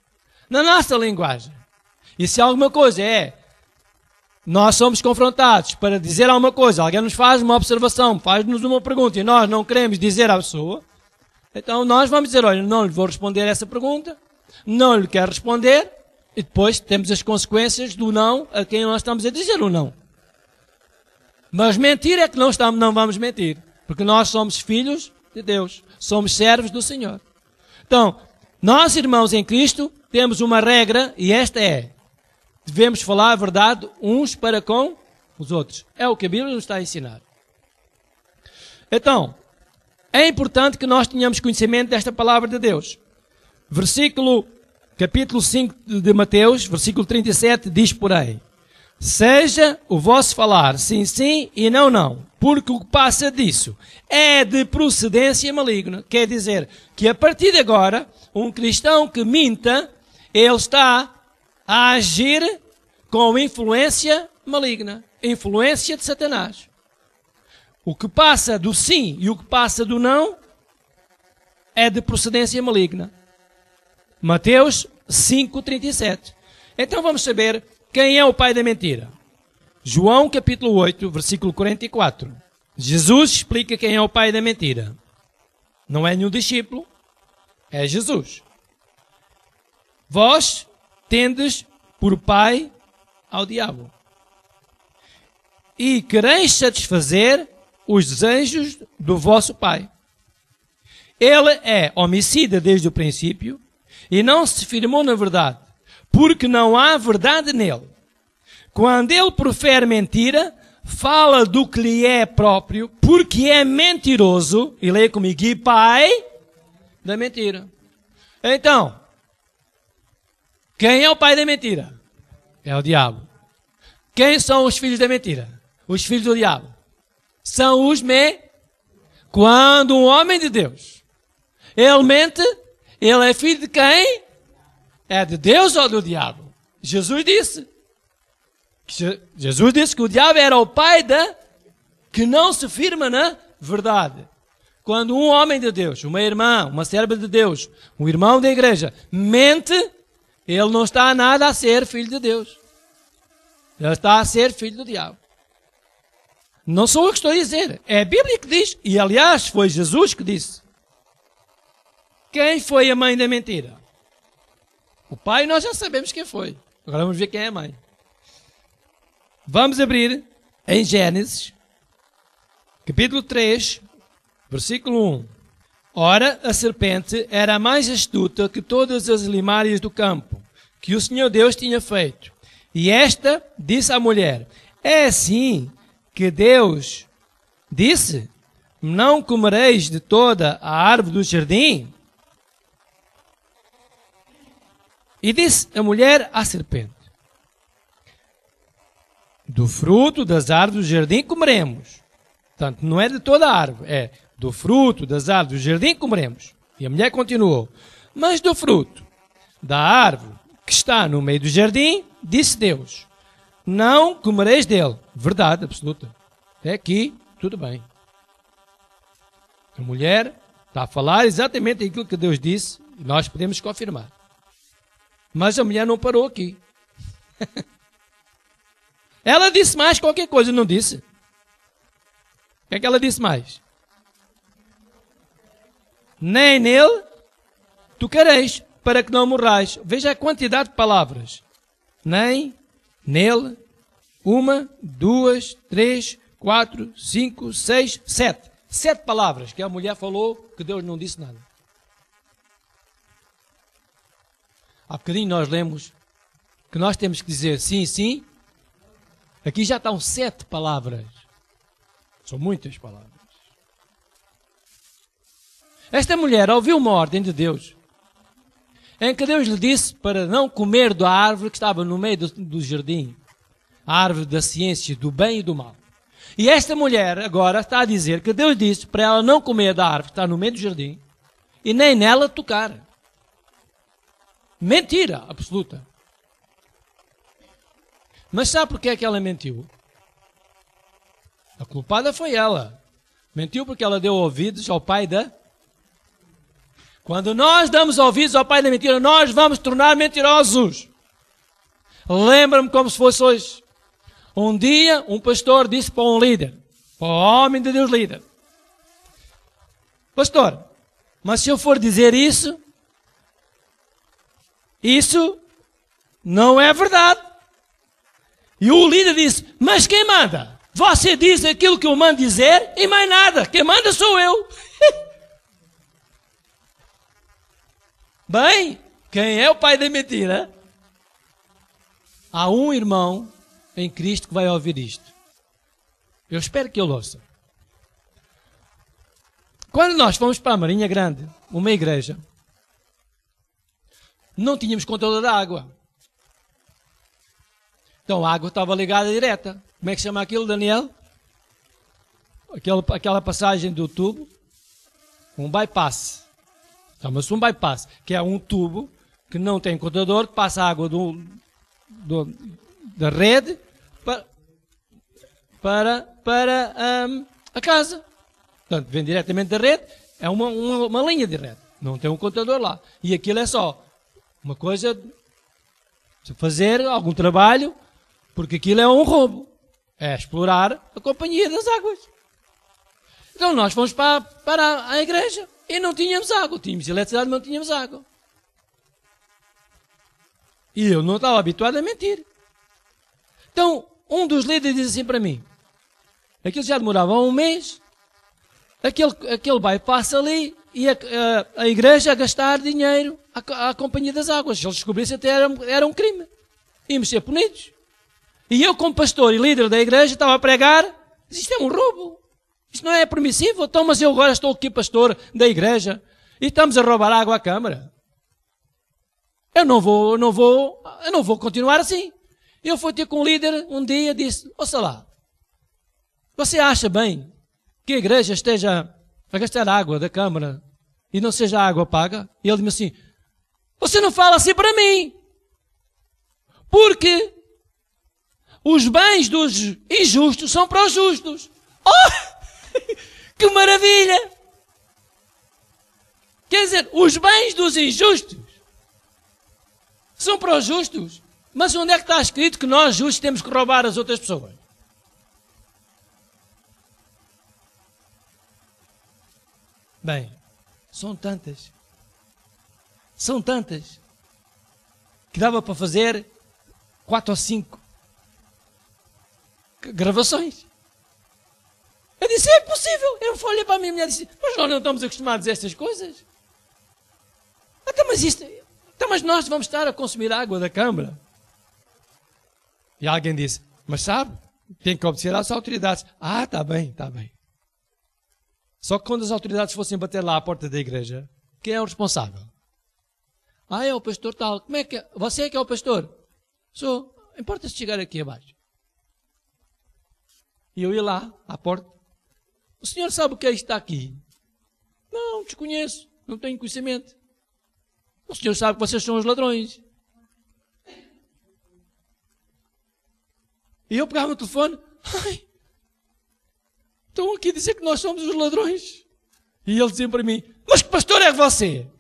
na nossa linguagem. E se alguma coisa nós somos confrontados para dizer alguma coisa, alguém nos faz uma observação, faz-nos uma pergunta e nós não queremos dizer à pessoa, então nós vamos dizer, olha, não lhe vou responder essa pergunta, não lhe quero responder, e depois temos as consequências do não a quem nós estamos a dizer o não. Mas mentir é que não vamos mentir, porque nós somos filhos de Deus, somos servos do Senhor. Então, nós irmãos em Cristo temos uma regra e esta é: devemos falar a verdade uns para com os outros. É o que a Bíblia nos está a ensinar. Então, é importante que nós tenhamos conhecimento desta palavra de Deus. Capítulo 5 de Mateus, versículo 37, diz porém, seja o vosso falar sim, sim e não, não, porque o que passa disso é de procedência maligna. Quer dizer que a partir de agora, um cristão que minta, ele está a agir com influência maligna, influência de Satanás. O que passa do sim e o que passa do não é de procedência maligna. Mateus 5:37. Então vamos saber quem é o pai da mentira. João capítulo 8, versículo 44. Jesus explica quem é o pai da mentira. Não é nenhum discípulo, é Jesus. Vós tendes por pai ao diabo e quereis satisfazer os desejos do vosso pai. Ele é homicida desde o princípio e não se firmou na verdade, porque não há verdade nele. Quando ele profere mentira, fala do que lhe é próprio, porque é mentiroso, e leia comigo, e pai da mentira. Então, quem é o pai da mentira? É o diabo. Quem são os filhos da mentira? Os filhos do diabo. São os Quando um homem de Deus, ele mente, ele é filho de quem? É de Deus ou do diabo? Jesus disse que o diabo era o pai da que não se firma na verdade. Quando um homem de Deus, uma irmã, uma serva de Deus, um irmão da igreja, mente, ele não está nada a ser filho de Deus. Ele está a ser filho do diabo. Não sou eu que estou a dizer. É a Bíblia que diz. E aliás, foi Jesus que disse. Quem foi a mãe da mentira? O pai nós já sabemos quem foi. Agora vamos ver quem é a mãe. Vamos abrir em Gênesis, capítulo 3, versículo 1. Ora, a serpente era a mais astuta que todas as limárias do campo, que o Senhor Deus tinha feito. E esta disse à mulher, é assim que Deus disse, não comereis de toda a árvore do jardim? E disse a mulher à serpente, do fruto das árvores do jardim comeremos. Portanto, não é de toda a árvore, é do fruto das árvores do jardim comeremos. E a mulher continuou, mas do fruto da árvore que está no meio do jardim, disse Deus, não comereis dele. Verdade absoluta. Até aqui, tudo bem. A mulher está a falar exatamente aquilo que Deus disse, e nós podemos confirmar. Mas a mulher não parou aqui. Ela disse mais qualquer coisa, não disse? O que é que ela disse mais? Nem nele tocareis, para que não morrais. Veja a quantidade de palavras. Nem, nele, 1, 2, 3, 4, 5, 6, 7. 7 palavras que a mulher falou que Deus não disse nada. Há bocadinho nós lemos que nós temos que dizer sim, sim. Aqui já estão 7 palavras. São muitas palavras. Esta mulher ouviu uma ordem de Deus, em que Deus lhe disse para não comer da árvore que estava no meio do jardim, a árvore da ciência do bem e do mal. E esta mulher agora está a dizer que Deus disse para ela não comer da árvore que está no meio do jardim e nem nela tocar. Mentira absoluta. Mas sabe porque é que ela mentiu? A culpada foi ela. Mentiu porque ela deu ouvidos ao pai da... Quando nós damos ouvidos ao pai da mentira, nós vamos tornar mentirosos. Lembra-me como se fosse hoje. Um dia, um pastor disse para um líder, para o homem de Deus líder, pastor, mas se eu for dizer isso não é verdade. E o líder disse, mas quem manda? Você diz aquilo que eu mando dizer e mais nada. Quem manda sou eu. Bem, quem é o pai da mentira? Há um irmão em Cristo que vai ouvir isto. Eu espero que ele ouça. Quando nós fomos para a Marinha Grande, uma igreja, não tínhamos contador de água. Então a água estava ligada direta. Como é que se chama aquilo, Daniel? Aquela passagem do tubo. Um bypass. Chama-se um bypass, que é um tubo que não tem contador, que passa a água da rede para a casa. Portanto, vem diretamente da rede, é uma linha de rede. Não tem um contador lá. E aquilo é só uma coisa de fazer algum trabalho, porque aquilo é um roubo. É explorar a companhia das águas. Então nós fomos para a igreja e não tínhamos água. Tínhamos eletricidade, mas não tínhamos água. E eu não estava habituado a mentir. Então, um dos líderes disse assim para mim, aquilo já demorava um mês, aquele bypass ali, e a igreja a gastar dinheiro à companhia das águas. Se eles descobrissem até era um crime. Íamos ser punidos. E eu, como pastor e líder da igreja, estava a pregar, isto é um roubo. Isto não é permissível. Então, mas eu agora estou aqui pastor da igreja e estamos a roubar água à Câmara. Eu não vou continuar assim. Eu fui ter com um líder um dia e disse, ouça lá, você acha bem que a igreja esteja a gastar água da Câmara e não seja água paga? E ele disse assim, você não fala assim para mim, porque os bens dos injustos são para os justos, Oh! Que maravilha! Quer dizer, os bens dos injustos são para os justos. Mas onde é que está escrito que nós justos temos que roubar as outras pessoas? Bem, são tantas. São tantas. Que dava para fazer 4 ou 5 gravações. Eu disse, é possível. Eu olhei para a minha mulher e disse, mas nós não estamos acostumados a estas coisas. Mas nós vamos estar a consumir água da Câmara. E alguém disse, mas sabe, tem que obedecer às autoridades. Ah, está bem, está bem. Só que quando as autoridades fossem bater lá à porta da igreja, quem é o responsável? Ah, é o pastor tal. Como é que é? Você é que é o pastor? Sou. Importa-se chegar aqui abaixo. E eu ia lá, à porta. O senhor sabe o que é isto que está aqui? Não, desconheço. Não tenho conhecimento. O senhor sabe que vocês são os ladrões. E eu pegava no telefone. Ai, estão aqui a dizer que nós somos os ladrões. E ele dizia para mim, mas que pastor é você?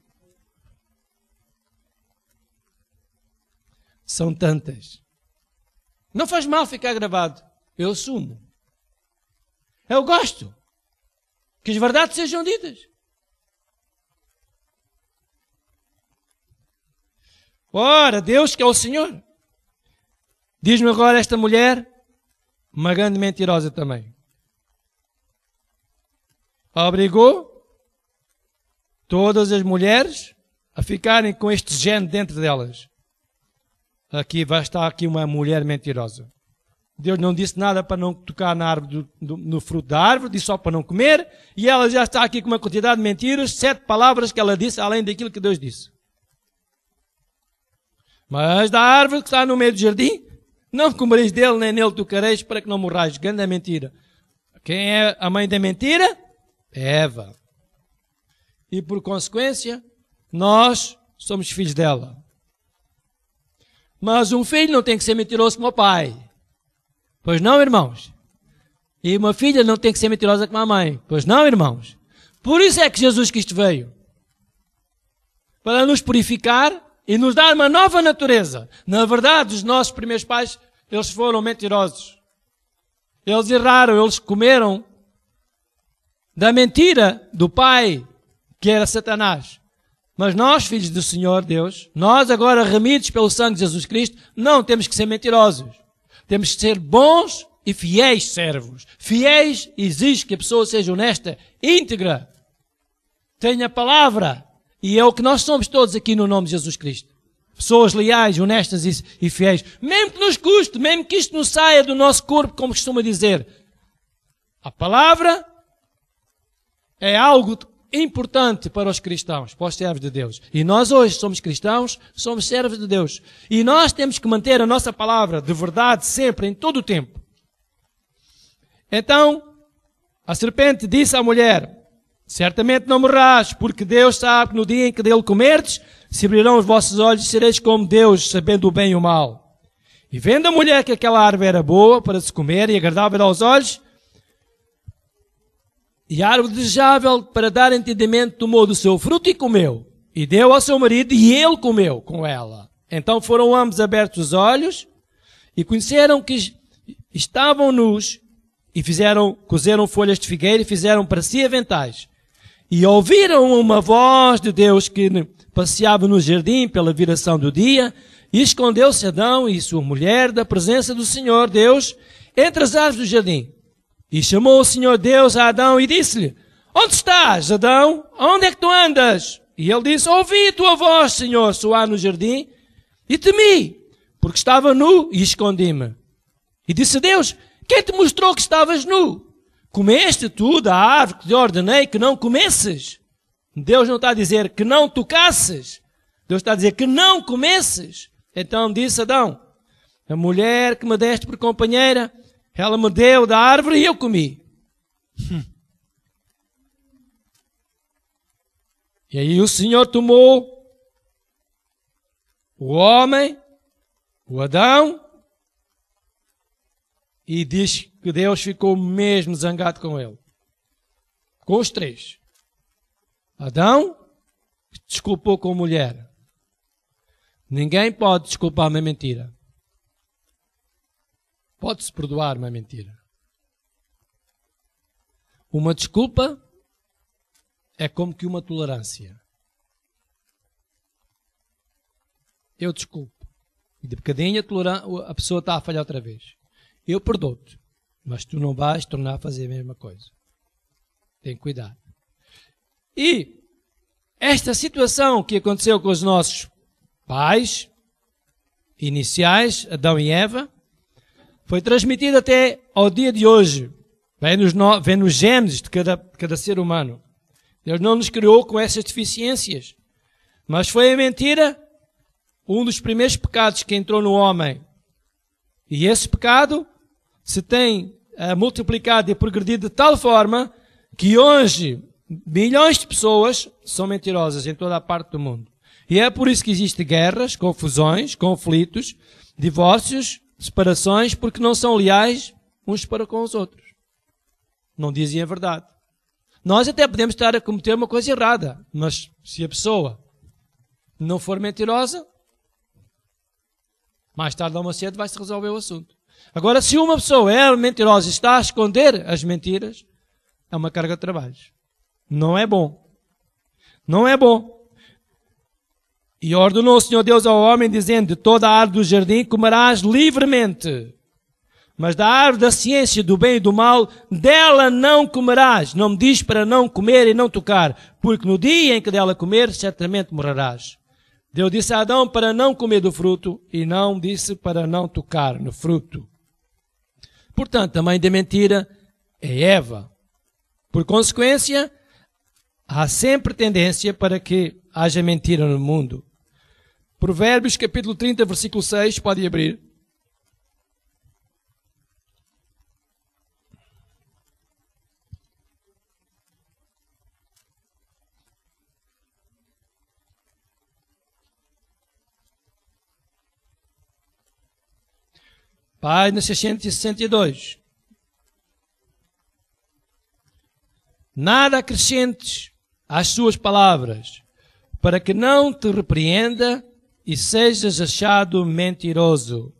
São tantas. Não faz mal ficar gravado. Eu assumo. Eu gosto que as verdades sejam ditas. Ora, Deus que é o Senhor. Diz-me agora esta mulher, uma grande mentirosa também. Obrigou todas as mulheres a ficarem com este gene dentro delas. Aqui vai estar aqui uma mulher mentirosa. Deus não disse nada para não tocar na árvore no fruto da árvore, disse só para não comer, e ela já está aqui com uma quantidade de mentiras, 7 palavras que ela disse, além daquilo que Deus disse. Mas da árvore que está no meio do jardim, não comereis dele, nem nele tocareis, para que não morrais. Grande mentira. Quem é a mãe da mentira? Eva. E por consequência, nós somos filhos dela. Mas um filho não tem que ser mentiroso como o pai. Pois não, irmãos? E uma filha não tem que ser mentirosa como a mãe. Pois não, irmãos? Por isso é que Jesus Cristo veio. Para nos purificar e nos dar uma nova natureza. Na verdade, os nossos primeiros pais, eles foram mentirosos. Eles erraram, eles comeram da mentira do pai, que era Satanás. Mas nós, filhos do Senhor Deus, nós agora remidos pelo sangue de Jesus Cristo, não temos que ser mentirosos. Temos que ser bons e fiéis servos. Fiéis exige que a pessoa seja honesta, íntegra, tenha palavra. E é o que nós somos todos aqui no nome de Jesus Cristo. Pessoas leais, honestas e fiéis. Mesmo que nos custe, mesmo que isto não saia do nosso corpo, como costuma dizer. A palavra é algo importante para os cristãos, para os servos de Deus. E nós hoje somos cristãos, somos servos de Deus. E nós temos que manter a nossa palavra de verdade sempre, em todo o tempo. Então, a serpente disse à mulher, certamente não morrás, porque Deus sabe que no dia em que dele comerdes, se abrirão os vossos olhos e sereis como Deus, sabendo o bem e o mal. E vendo a mulher que aquela árvore era boa para se comer e agradável aos olhos, e árvore desejável para dar entendimento, tomou do seu fruto e comeu. E deu ao seu marido e ele comeu com ela. Então foram ambos abertos os olhos e conheceram que estavam nus e cozeram folhas de figueira e fizeram para si aventais. E ouviram uma voz de Deus que passeava no jardim pela viração do dia, e escondeu-se Adão e sua mulher da presença do Senhor Deus entre as árvores do jardim. E chamou o Senhor Deus a Adão e disse-lhe, onde estás, Adão? Onde é que tu andas? E ele disse, ouvi a tua voz, Senhor, soar no jardim, e temi, porque estava nu e escondi-me. E disse Deus, quem te mostrou que estavas nu? Comeste tu da árvore que te ordenei que não comesses? Deus não está a dizer que não tocasses. Deus está a dizer que não comesses. Então disse Adão, a mulher que me deste por companheira, ela me deu da árvore e eu comi. E aí o Senhor tomou o homem, o Adão, e diz que Deus ficou mesmo zangado com ele. Com os três. Adão desculpou com a mulher. Ninguém pode desculpar uma mentira. Pode-se perdoar uma mentira. Uma desculpa é como que uma tolerância. Eu desculpo. E de bocadinho a pessoa está a falhar outra vez. Eu perdoo-te. Mas tu não vais tornar a fazer a mesma coisa. Tem cuidado. E esta situação que aconteceu com os nossos pais iniciais, Adão e Eva, foi transmitida até ao dia de hoje. Vem nos genes de cada ser humano. Deus não nos criou com essas deficiências. Mas foi a mentira um dos primeiros pecados que entrou no homem. E esse pecado se tem multiplicado e progredido de tal forma que hoje milhões de pessoas são mentirosas em toda a parte do mundo. E é por isso que existem guerras, confusões, conflitos, divórcios, separações, porque não são leais uns para com os outros. Não dizem a verdade. Nós até podemos estar a cometer uma coisa errada, mas se a pessoa não for mentirosa, mais tarde ou mais cedo vai-se resolver o assunto. Agora, se uma pessoa é mentirosa e está a esconder as mentiras, é uma carga de trabalhos. Não é bom. Não é bom. E ordenou o Senhor Deus ao homem, dizendo: de toda a árvore do jardim comerás livremente, mas da árvore da ciência do bem e do mal, dela não comerás. Não me diz para não comer e não tocar, porque no dia em que dela comer, certamente morrerás. Deus disse a Adão para não comer do fruto e não disse para não tocar no fruto. Portanto, a mãe da mentira é Eva. Por consequência, há sempre tendência para que haja mentira no mundo. Provérbios capítulo 30, versículo 6, pode abrir. Página 662. Nada acrescentes às suas palavras, para que não te repreenda e sejas achado mentiroso.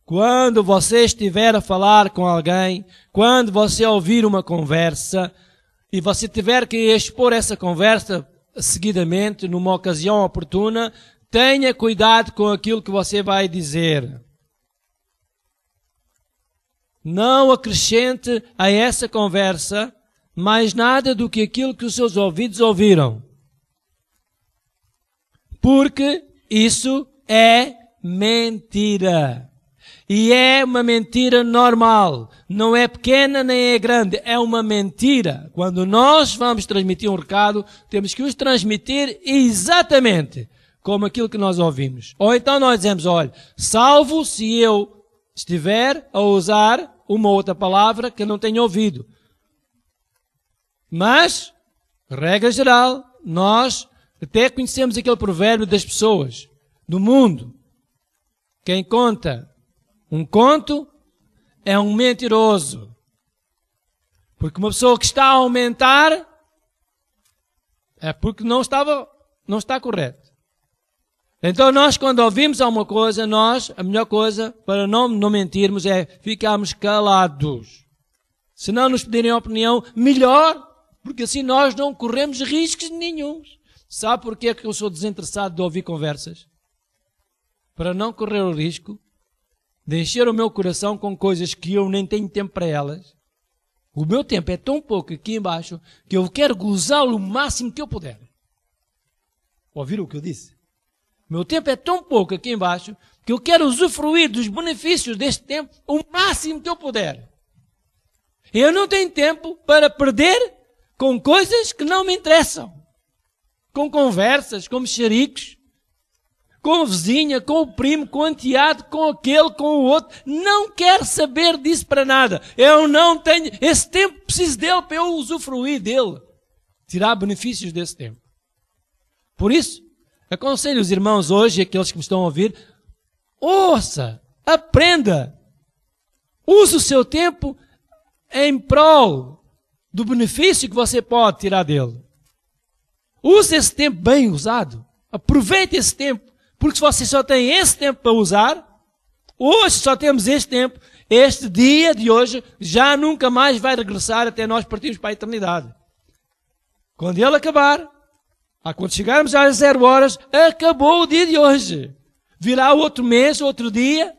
Quando você estiver a falar com alguém, quando você ouvir uma conversa, e você tiver que expor essa conversa seguidamente, numa ocasião oportuna, tenha cuidado com aquilo que você vai dizer. Não acrescente a essa conversa mais nada do que aquilo que os seus ouvidos ouviram. Porque isso é mentira. E é uma mentira normal. Não é pequena nem é grande. É uma mentira. Quando nós vamos transmitir um recado, temos que os transmitir exatamente como aquilo que nós ouvimos. Ou então nós dizemos: olha, salvo se eu estiver a usar uma outra palavra que eu não tenho ouvido. Mas, regra geral, nós até conhecemos aquele provérbio das pessoas do mundo. Quem conta um conto é um mentiroso. Porque uma pessoa que está a aumentar é porque não está correto. Então nós, quando ouvimos alguma coisa, a melhor coisa para não mentirmos é ficarmos calados. Se não nos pedirem opinião, melhor, porque assim nós não corremos riscos nenhum. Sabe porquê que eu sou desinteressado de ouvir conversas? Para não correr o risco de encher o meu coração com coisas que eu nem tenho tempo para elas. O meu tempo é tão pouco aqui embaixo que eu quero gozá-lo o máximo que eu puder. Ouviram o que eu disse? Meu tempo é tão pouco aqui embaixo que eu quero usufruir dos benefícios deste tempo o máximo que eu puder. Eu não tenho tempo para perder com coisas que não me interessam. Com conversas, com mexericos, com a vizinha, com o primo, com o enteado, com aquele, com o outro. Não quero saber disso para nada. Eu não tenho esse tempo, preciso dele para eu usufruir dele. Tirar benefícios desse tempo. Por isso, aconselho os irmãos hoje, aqueles que me estão a ouvir, ouça, aprenda, use o seu tempo em prol do benefício que você pode tirar dele. Use esse tempo bem usado. Aproveite esse tempo. Porque se você só tem esse tempo para usar, hoje só temos este tempo, este dia de hoje já nunca mais vai regressar até nós partirmos para a eternidade. Quando ele acabar, quando chegarmos às 0 horas, acabou o dia de hoje. Virá outro mês, outro dia,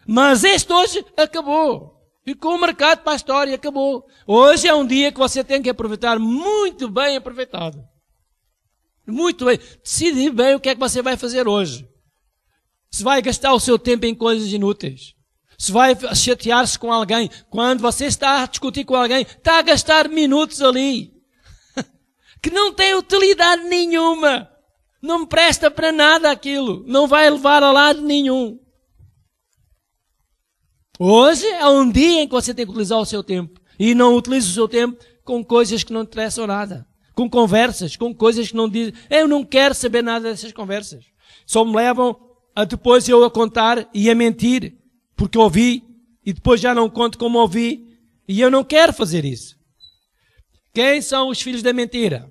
mas este hoje acabou. Ficou marcado para a história, acabou. Hoje é um dia que você tem que aproveitar muito bem aproveitado. Muito bem. Decidir bem o que é que você vai fazer hoje. Se vai gastar o seu tempo em coisas inúteis. Se vai chatear-se com alguém. Quando você está a discutir com alguém, está a gastar minutos ali. Que não tem utilidade nenhuma. Não presta para nada aquilo. Não vai levar a lado nenhum. Hoje é um dia em que você tem que utilizar o seu tempo. E não utilize o seu tempo com coisas que não interessam nada. Com conversas, com coisas que não dizem. Eu não quero saber nada dessas conversas. Só me levam a depois eu a contar e a mentir. Porque ouvi e depois já não conto como ouvi. E eu não quero fazer isso. Quem são os filhos da mentira?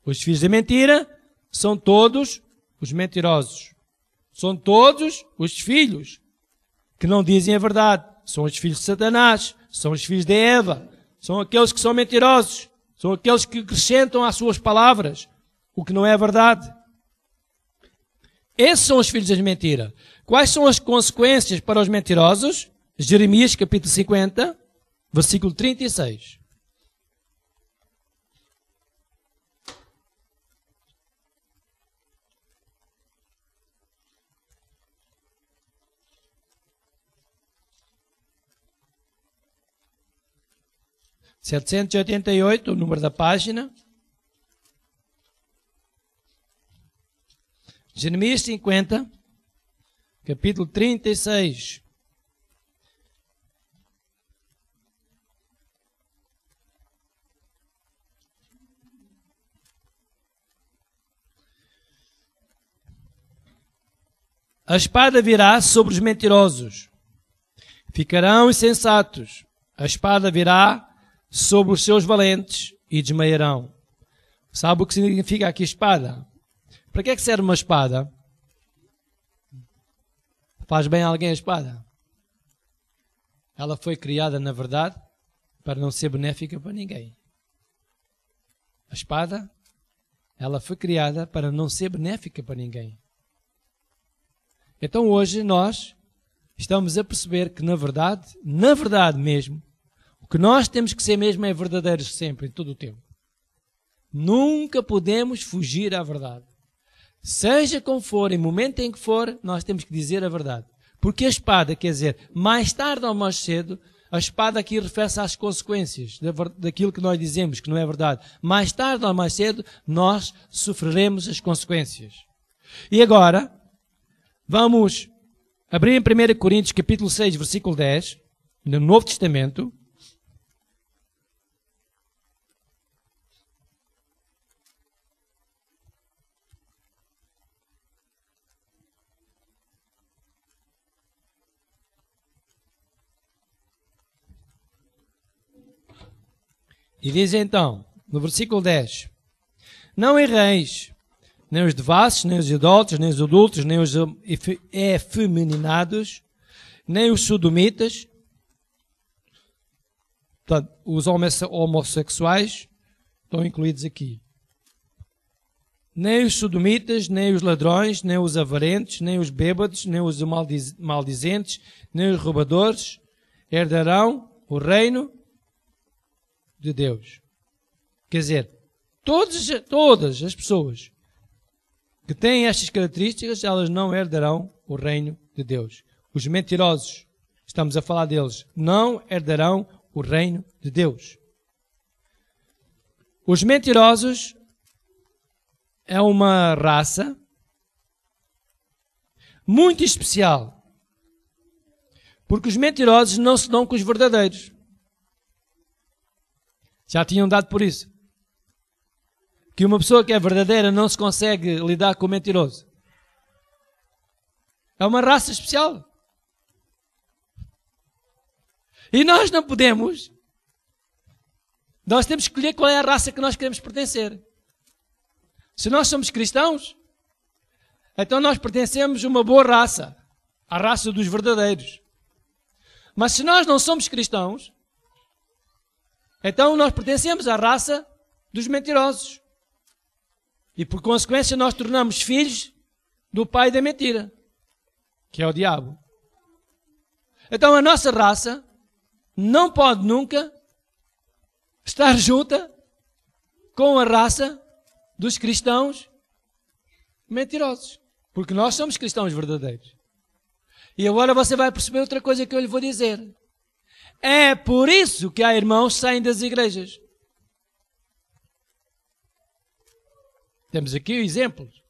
Os filhos da mentira são todos os mentirosos. São todos os filhos que não dizem a verdade. São os filhos de Satanás. São os filhos de Eva. São aqueles que são mentirosos. São aqueles que acrescentam às suas palavras o que não é verdade. Esses são os filhos da mentira. Quais são as consequências para os mentirosos? Jeremias capítulo 50, versículo 36. (788), o número da página. Jeremias 50, capítulo 36. A espada virá sobre os mentirosos. Ficarão insensatos. A espada virá sobre os seus valentes e desmaiarão. Sabe o que significa aqui espada? Para que é que serve uma espada? Faz bem a alguém a espada? Ela foi criada, na verdade, para não ser benéfica para ninguém. A espada, ela foi criada para não ser benéfica para ninguém. Então hoje nós estamos a perceber que na verdade mesmo, o que nós temos que ser mesmo é verdadeiros sempre, em todo o tempo. Nunca podemos fugir à verdade. Seja como for, em momento em que for, nós temos que dizer a verdade. Porque a espada, quer dizer, mais tarde ou mais cedo, a espada aqui refere-se às consequências daquilo que nós dizemos que não é verdade. Mais tarde ou mais cedo, nós sofreremos as consequências. E agora, vamos abrir em 1 Coríntios capítulo 6, versículo 10, no Novo Testamento. E diz então, no versículo 10, não erreis, nem os devassos, nem os idólatras, nem os adultos, nem os efeminados, nem os sodomitas, portanto, os homossexuais estão incluídos aqui. Nem os sodomitas, nem os ladrões, nem os avarentos, nem os bêbados, nem os maldizentes, nem os roubadores herdarão o reino de Deus. Quer dizer, todas as pessoas que têm estas características, elas não herdarão o reino de Deus. Os mentirosos, estamos a falar deles, não herdarão o reino de Deus. Os mentirosos é uma raça muito especial, porque os mentirosos não se dão com os verdadeiros. Já tinham dado por isso. Que uma pessoa que é verdadeira não se consegue lidar com o mentiroso. É uma raça especial. E nós não podemos Nós temos que escolher qual é a raça que nós queremos pertencer. Se nós somos cristãos, então nós pertencemos a uma boa raça, a raça dos verdadeiros. Mas se nós não somos cristãos, então nós pertencemos à raça dos mentirosos. E por consequência nós tornamos filhos do pai da mentira, que é o diabo. Então a nossa raça não pode nunca estar junta com a raça dos cristãos mentirosos. Porque nós somos cristãos verdadeiros. E agora você vai perceber outra coisa que eu lhe vou dizer. É por isso que há irmãos que saem das igrejas. Temos aqui exemplos.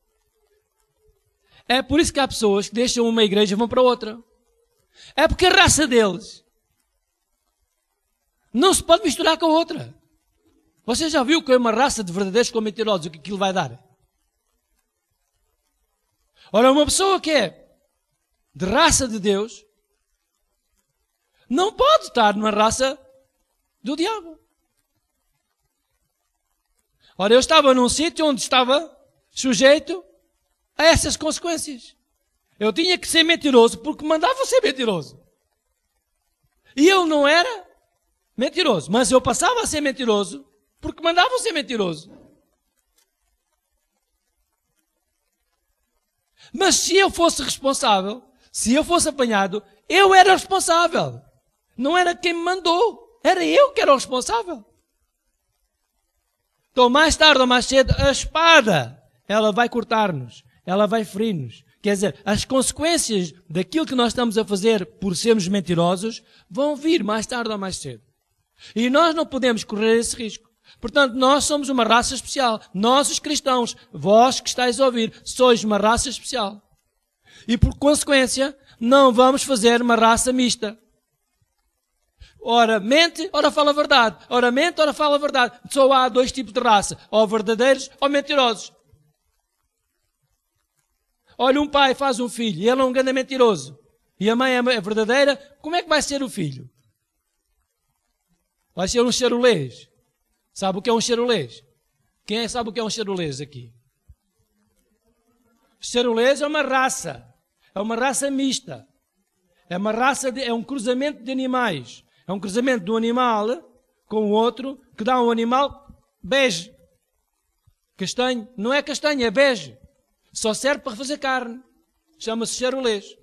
É por isso que há pessoas que deixam uma igreja e vão para outra. É porque a raça deles não se pode misturar com a outra. Você já viu que é uma raça de verdadeiros com mentirosos, o que aquilo vai dar? Ora, uma pessoa que é de raça de Deus não pode estar numa raça do diabo. Ora, eu estava num sítio onde estava sujeito a essas consequências. Eu tinha que ser mentiroso porque mandava ser mentiroso. E eu não era mentiroso, mas eu passava a ser mentiroso porque mandava ser mentiroso. Mas se eu fosse responsável, se eu fosse apanhado, eu era responsável. Não era quem me mandou, era eu que era o responsável. Então, mais tarde ou mais cedo, a espada, ela vai cortar-nos, ela vai ferir-nos. Quer dizer, as consequências daquilo que nós estamos a fazer por sermos mentirosos vão vir mais tarde ou mais cedo. E nós não podemos correr esse risco. Portanto, nós somos uma raça especial. Nós, os cristãos, vós que estáis a ouvir, sois uma raça especial. E por consequência, não vamos fazer uma raça mista. Ora mente, ora fala a verdade. Ora mente, ora fala a verdade. Só há dois tipos de raça. Ou verdadeiros ou mentirosos. Olha, um pai faz um filho e ele é um grande mentiroso. E a mãe é verdadeira. Como é que vai ser o filho? Vai ser um charolês. Sabe o que é um charolês? Quem é sabe o que é um charolês aqui? Charolês é uma raça. É uma raça mista. É uma raça é um cruzamento de animais. É um cruzamento de um animal com o outro que dá um animal bege. Castanho. Não é castanho, é bege. Só serve para fazer carne. Chama-se charolês.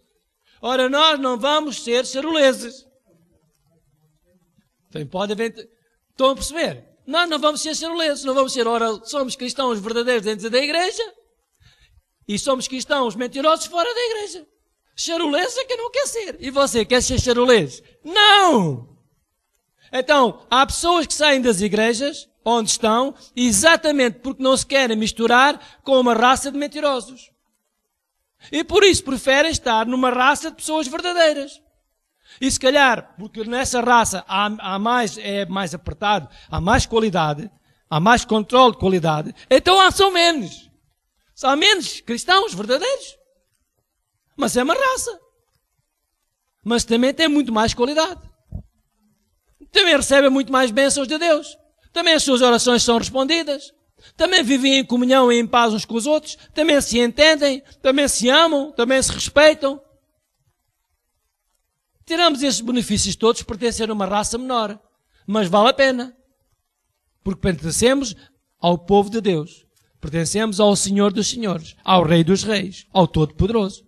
Ora, nós não vamos ser charoleses. Então, pode haver... Estão a perceber? Nós não vamos ser charoleses. Não vamos ser, ora, somos cristãos verdadeiros dentro da igreja e somos cristãos mentirosos fora da igreja. Charolês é que não quer ser. E você quer ser charolês? Não! Então, há pessoas que saem das igrejas onde estão exatamente porque não se querem misturar com uma raça de mentirosos. E por isso preferem estar numa raça de pessoas verdadeiras. E se calhar, porque nessa raça é mais apertado, há mais qualidade, há mais controle de qualidade, então são menos. São menos cristãos verdadeiros. Mas é uma raça. Mas também tem muito mais qualidade. Também recebem muito mais bênçãos de Deus. Também as suas orações são respondidas. Também vivem em comunhão e em paz uns com os outros. Também se entendem. Também se amam. Também se respeitam. Tiramos esses benefícios todos por pertencer a uma raça menor. Mas vale a pena. Porque pertencemos ao povo de Deus. Pertencemos ao Senhor dos Senhores. Ao Rei dos Reis. Ao Todo-Poderoso.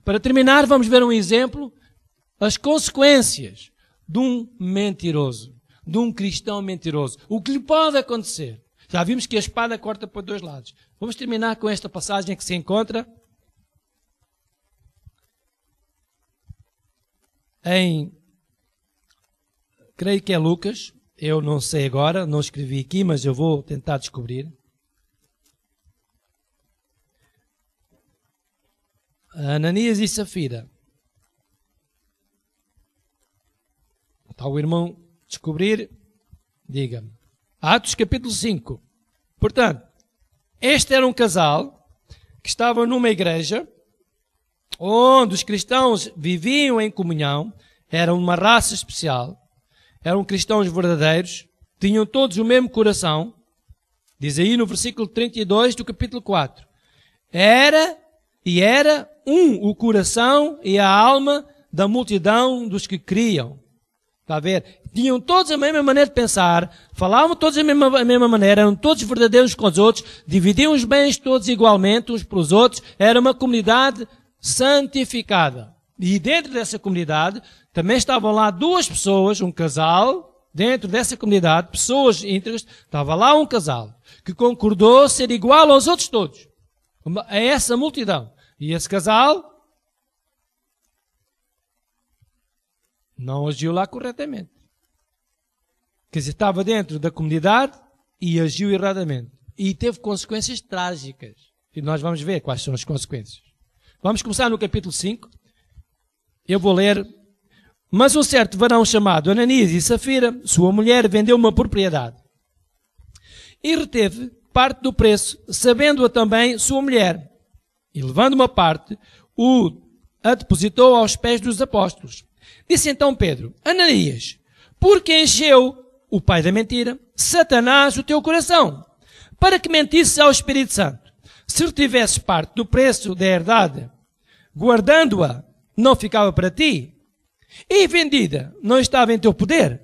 Para terminar, vamos ver um exemplo. As consequências de um mentiroso. De um cristão mentiroso. O que lhe pode acontecer. Já vimos que a espada corta por dois lados. Vamos terminar com esta passagem que se encontra em, creio que é Lucas, eu não sei agora, não escrevi aqui, mas eu vou tentar descobrir. Ananias e Safira. Está o irmão descobrir? Diga-me. Atos capítulo 5. Portanto, este era um casal que estava numa igreja onde os cristãos viviam em comunhão, eram uma raça especial, eram cristãos verdadeiros, tinham todos o mesmo coração. Diz aí no versículo 32 do capítulo 4. Era um o coração e a alma da multidão dos que criam. Está a ver? Tinham todos a mesma maneira de pensar, falavam todos a mesma maneira, eram todos verdadeiros com os outros, dividiam os bens todos igualmente uns pelos outros, era uma comunidade santificada. E dentro dessa comunidade também estavam lá duas pessoas, um casal, dentro dessa comunidade, pessoas íntegras, estava lá um casal que concordou ser igual aos outros todos, a essa multidão. E esse casal não agiu lá corretamente. Quer dizer, estava dentro da comunidade e agiu erradamente. E teve consequências trágicas. E nós vamos ver quais são as consequências. Vamos começar no capítulo 5. Eu vou ler. Mas um certo varão chamado Ananias e Safira, sua mulher, vendeu uma propriedade. E reteve parte do preço, sabendo-a também sua mulher. E levando uma parte, a depositou aos pés dos apóstolos. Disse então Pedro: Ananias, por que encheu o pai da mentira, Satanás, o teu coração, para que mentisses ao Espírito Santo? Se retivesses parte do preço da herdade, guardando-a, não ficava para ti, e vendida, não estava em teu poder?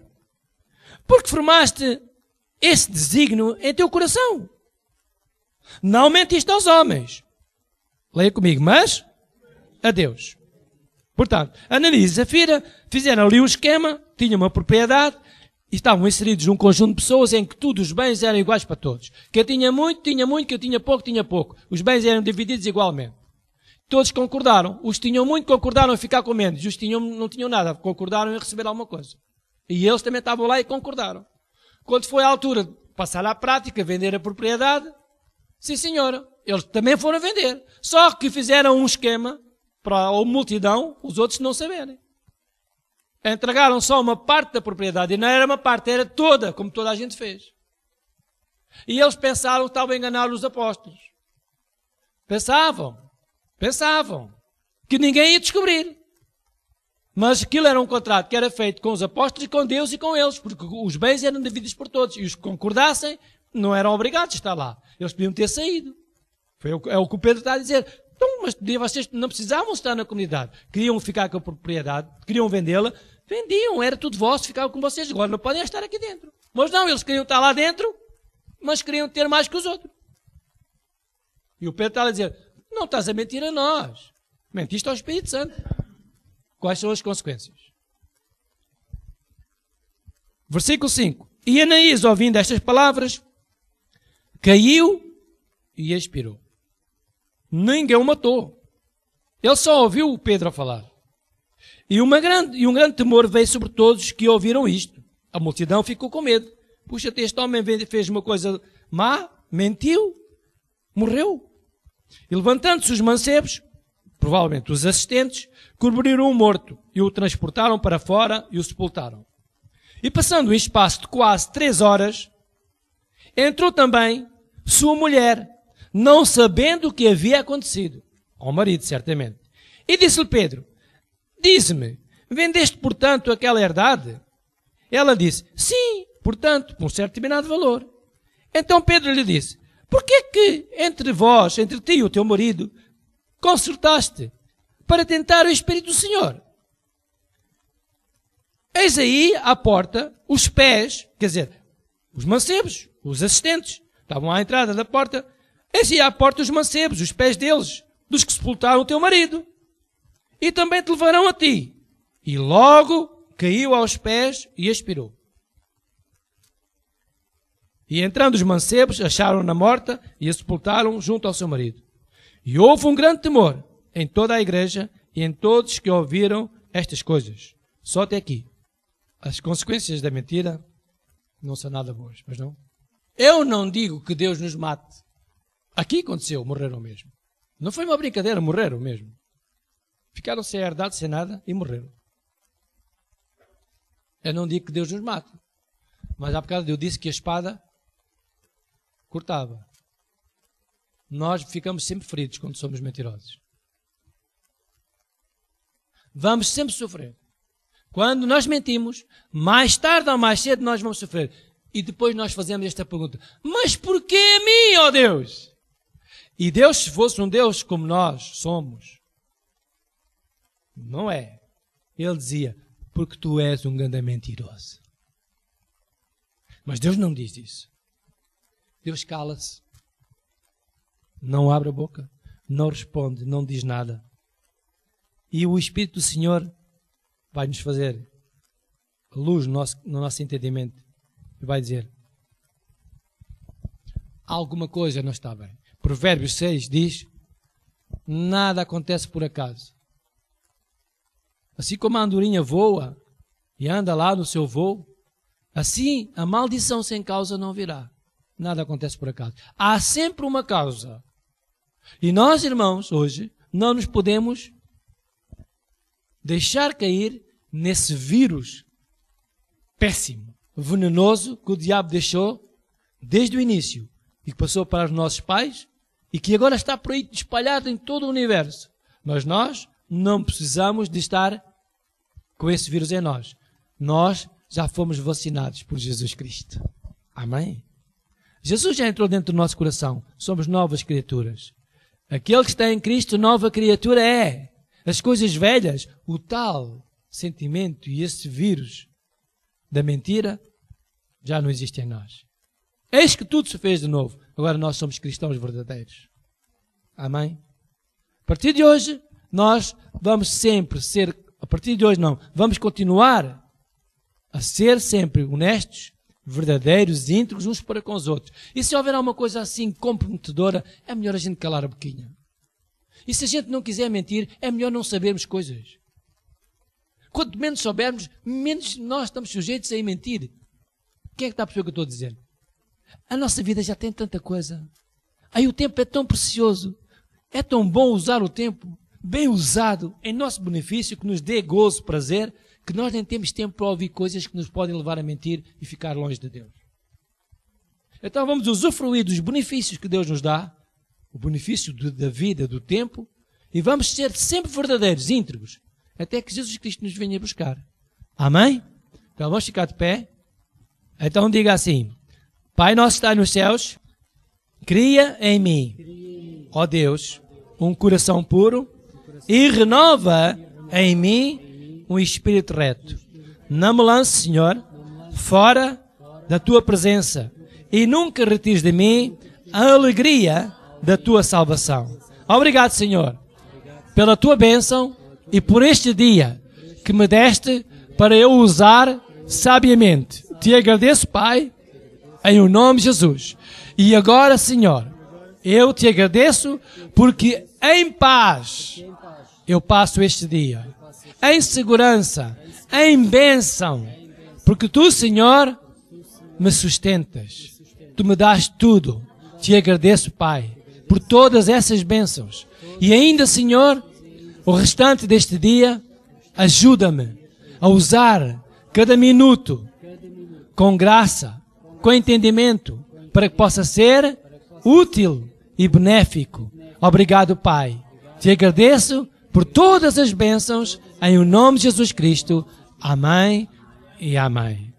Porque formaste esse desígnio em teu coração. Não mentiste aos homens. Leia comigo, mas a Deus. Portanto, Ananias e Safira fizeram ali um esquema, tinham uma propriedade e estavam inseridos num conjunto de pessoas em que todos os bens eram iguais para todos. Quem tinha muito, quem tinha pouco. Os bens eram divididos igualmente. Todos concordaram. Os que tinham muito concordaram em ficar com menos. Os que não tinham nada concordaram em receber alguma coisa. E eles também estavam lá e concordaram. Quando foi a altura de passar à prática, vender a propriedade, sim senhora, eles também foram vender. Só que fizeram um esquema para a multidão, os outros não saberem. Entregaram só uma parte da propriedade. E não era uma parte, era toda, como toda a gente fez. E eles pensaram que estavam a enganar os apóstolos. Pensavam que ninguém ia descobrir. Mas aquilo era um contrato que era feito com os apóstolos e com Deus e com eles, porque os bens eram divididos por todos. E os que concordassem não eram obrigados a estar lá. Eles podiam ter saído. É o que o Pedro está a dizer. Então, mas vocês não precisavam estar na comunidade. Queriam ficar com a propriedade, queriam vendê-la, vendiam, era tudo vosso, ficavam com vocês. Agora não podem estar aqui dentro. Mas não, eles queriam estar lá dentro, mas queriam ter mais que os outros. E o Pedro está a dizer: não estás a mentir a nós. Mentiste ao Espírito Santo. Quais são as consequências? Versículo 5. E Ananias, ouvindo estas palavras, caiu e expirou. Ninguém o matou. Ele só ouviu o Pedro a falar. E um grande temor veio sobre todos que ouviram isto. A multidão ficou com medo. Puxa, este homem fez uma coisa má, mentiu, morreu. E levantando-se os mancebos, provavelmente os assistentes, cobriram o morto e o transportaram para fora e o sepultaram. E passando um espaço de quase 3 horas, entrou também sua mulher, não sabendo o que havia acontecido. Ao marido, certamente. E disse-lhe Pedro: dize-me, vendeste, portanto, aquela herdade? Ela disse: sim, portanto, por um certo determinado valor. Então Pedro lhe disse: por que que entre vós, entre ti e o teu marido, concertaste para tentar o Espírito do Senhor? Eis aí à porta os pés, quer dizer, os mancebos, os assistentes, estavam à entrada da porta. Eis aí à porta os mancebos, os pés deles, dos que sepultaram o teu marido. E também te levarão a ti. E logo caiu aos pés e expirou. E entrando os mancebos, acharam-na morta e a sepultaram junto ao seu marido. E houve um grande temor em toda a igreja e em todos que ouviram estas coisas. Só até aqui. As consequências da mentira não são nada boas, mas não? Eu não digo que Deus nos mate. Aqui aconteceu, morreram mesmo. Não foi uma brincadeira, morreram mesmo. Ficaram sem herdade, sem nada e morreram. Eu não digo que Deus nos mate. Mas há bocado eu disse que a espada cortava. Nós ficamos sempre feridos quando somos mentirosos. Vamos sempre sofrer. Quando nós mentimos, mais tarde ou mais cedo nós vamos sofrer. E depois nós fazemos esta pergunta: mas porquê a mim, ó Deus? E Deus, se fosse um Deus como nós somos, não é. Ele dizia: porque tu és um grande mentiroso. Mas Deus não diz isso. Deus cala-se. Não abre a boca. Não responde. Não diz nada. E o Espírito do Senhor vai nos fazer luz no nosso entendimento. E vai dizer: alguma coisa não está bem. Provérbios 6 diz: nada acontece por acaso. Assim como a andorinha voa e anda lá no seu voo, assim a maldição sem causa não virá. Nada acontece por acaso. Há sempre uma causa. E nós, irmãos, hoje, não nos podemos deixar cair nesse vírus péssimo, venenoso, que o diabo deixou desde o início e que passou para os nossos pais e que agora está por aí espalhado em todo o universo. Mas nós não precisamos de estar com esse vírus em nós. Nós já fomos vacinados por Jesus Cristo. Amém? Jesus já entrou dentro do nosso coração. Somos novas criaturas. Aquele que está em Cristo, nova criatura é. As coisas velhas, o tal sentimento e esse vírus da mentira já não existe em nós. Eis que tudo se fez de novo. Agora nós somos cristãos verdadeiros. Amém? A partir de hoje, nós vamos sempre ser, a partir de hoje não, vamos continuar a ser sempre honestos, verdadeiros, íntegros uns para com os outros. E se houver alguma coisa assim comprometedora, é melhor a gente calar a boquinha. E se a gente não quiser mentir, é melhor não sabermos coisas. Quanto menos soubermos, menos nós estamos sujeitos a ir mentir. Quem é que está a perceber o que eu estou a dizer? A nossa vida já tem tanta coisa. Aí o tempo é tão precioso. É tão bom usar o tempo, bem usado, em nosso benefício, que nos dê gozo, prazer, que nós nem temos tempo para ouvir coisas que nos podem levar a mentir e ficar longe de Deus. Então vamos usufruir dos benefícios que Deus nos dá, o benefício da vida, do tempo, e vamos ser sempre verdadeiros, íntegros, até que Jesus Cristo nos venha buscar. Amém? Então vamos ficar de pé. Então diga assim: Pai nosso que está nos céus, cria em mim, ó Deus, um coração puro e renova em mim um espírito reto. Não me lance, Senhor, fora da tua presença e nunca retires de mim a alegria da tua salvação. Obrigado, Senhor, pela tua bênção e por este dia que me deste para eu usar sabiamente. Te agradeço, Pai, em o nome de Jesus. E agora, Senhor, eu te agradeço porque em paz eu passo este dia. Em segurança, em bênção, porque tu, Senhor, me sustentas. Tu me dás tudo. Te agradeço, Pai, por todas essas bênçãos. E ainda, Senhor, o restante deste dia, ajuda-me a usar cada minuto com graça, com entendimento, para que possa ser útil e benéfico. Obrigado, Pai. Te agradeço por todas as bênçãos, em o nome de Jesus Cristo. Amém e amém.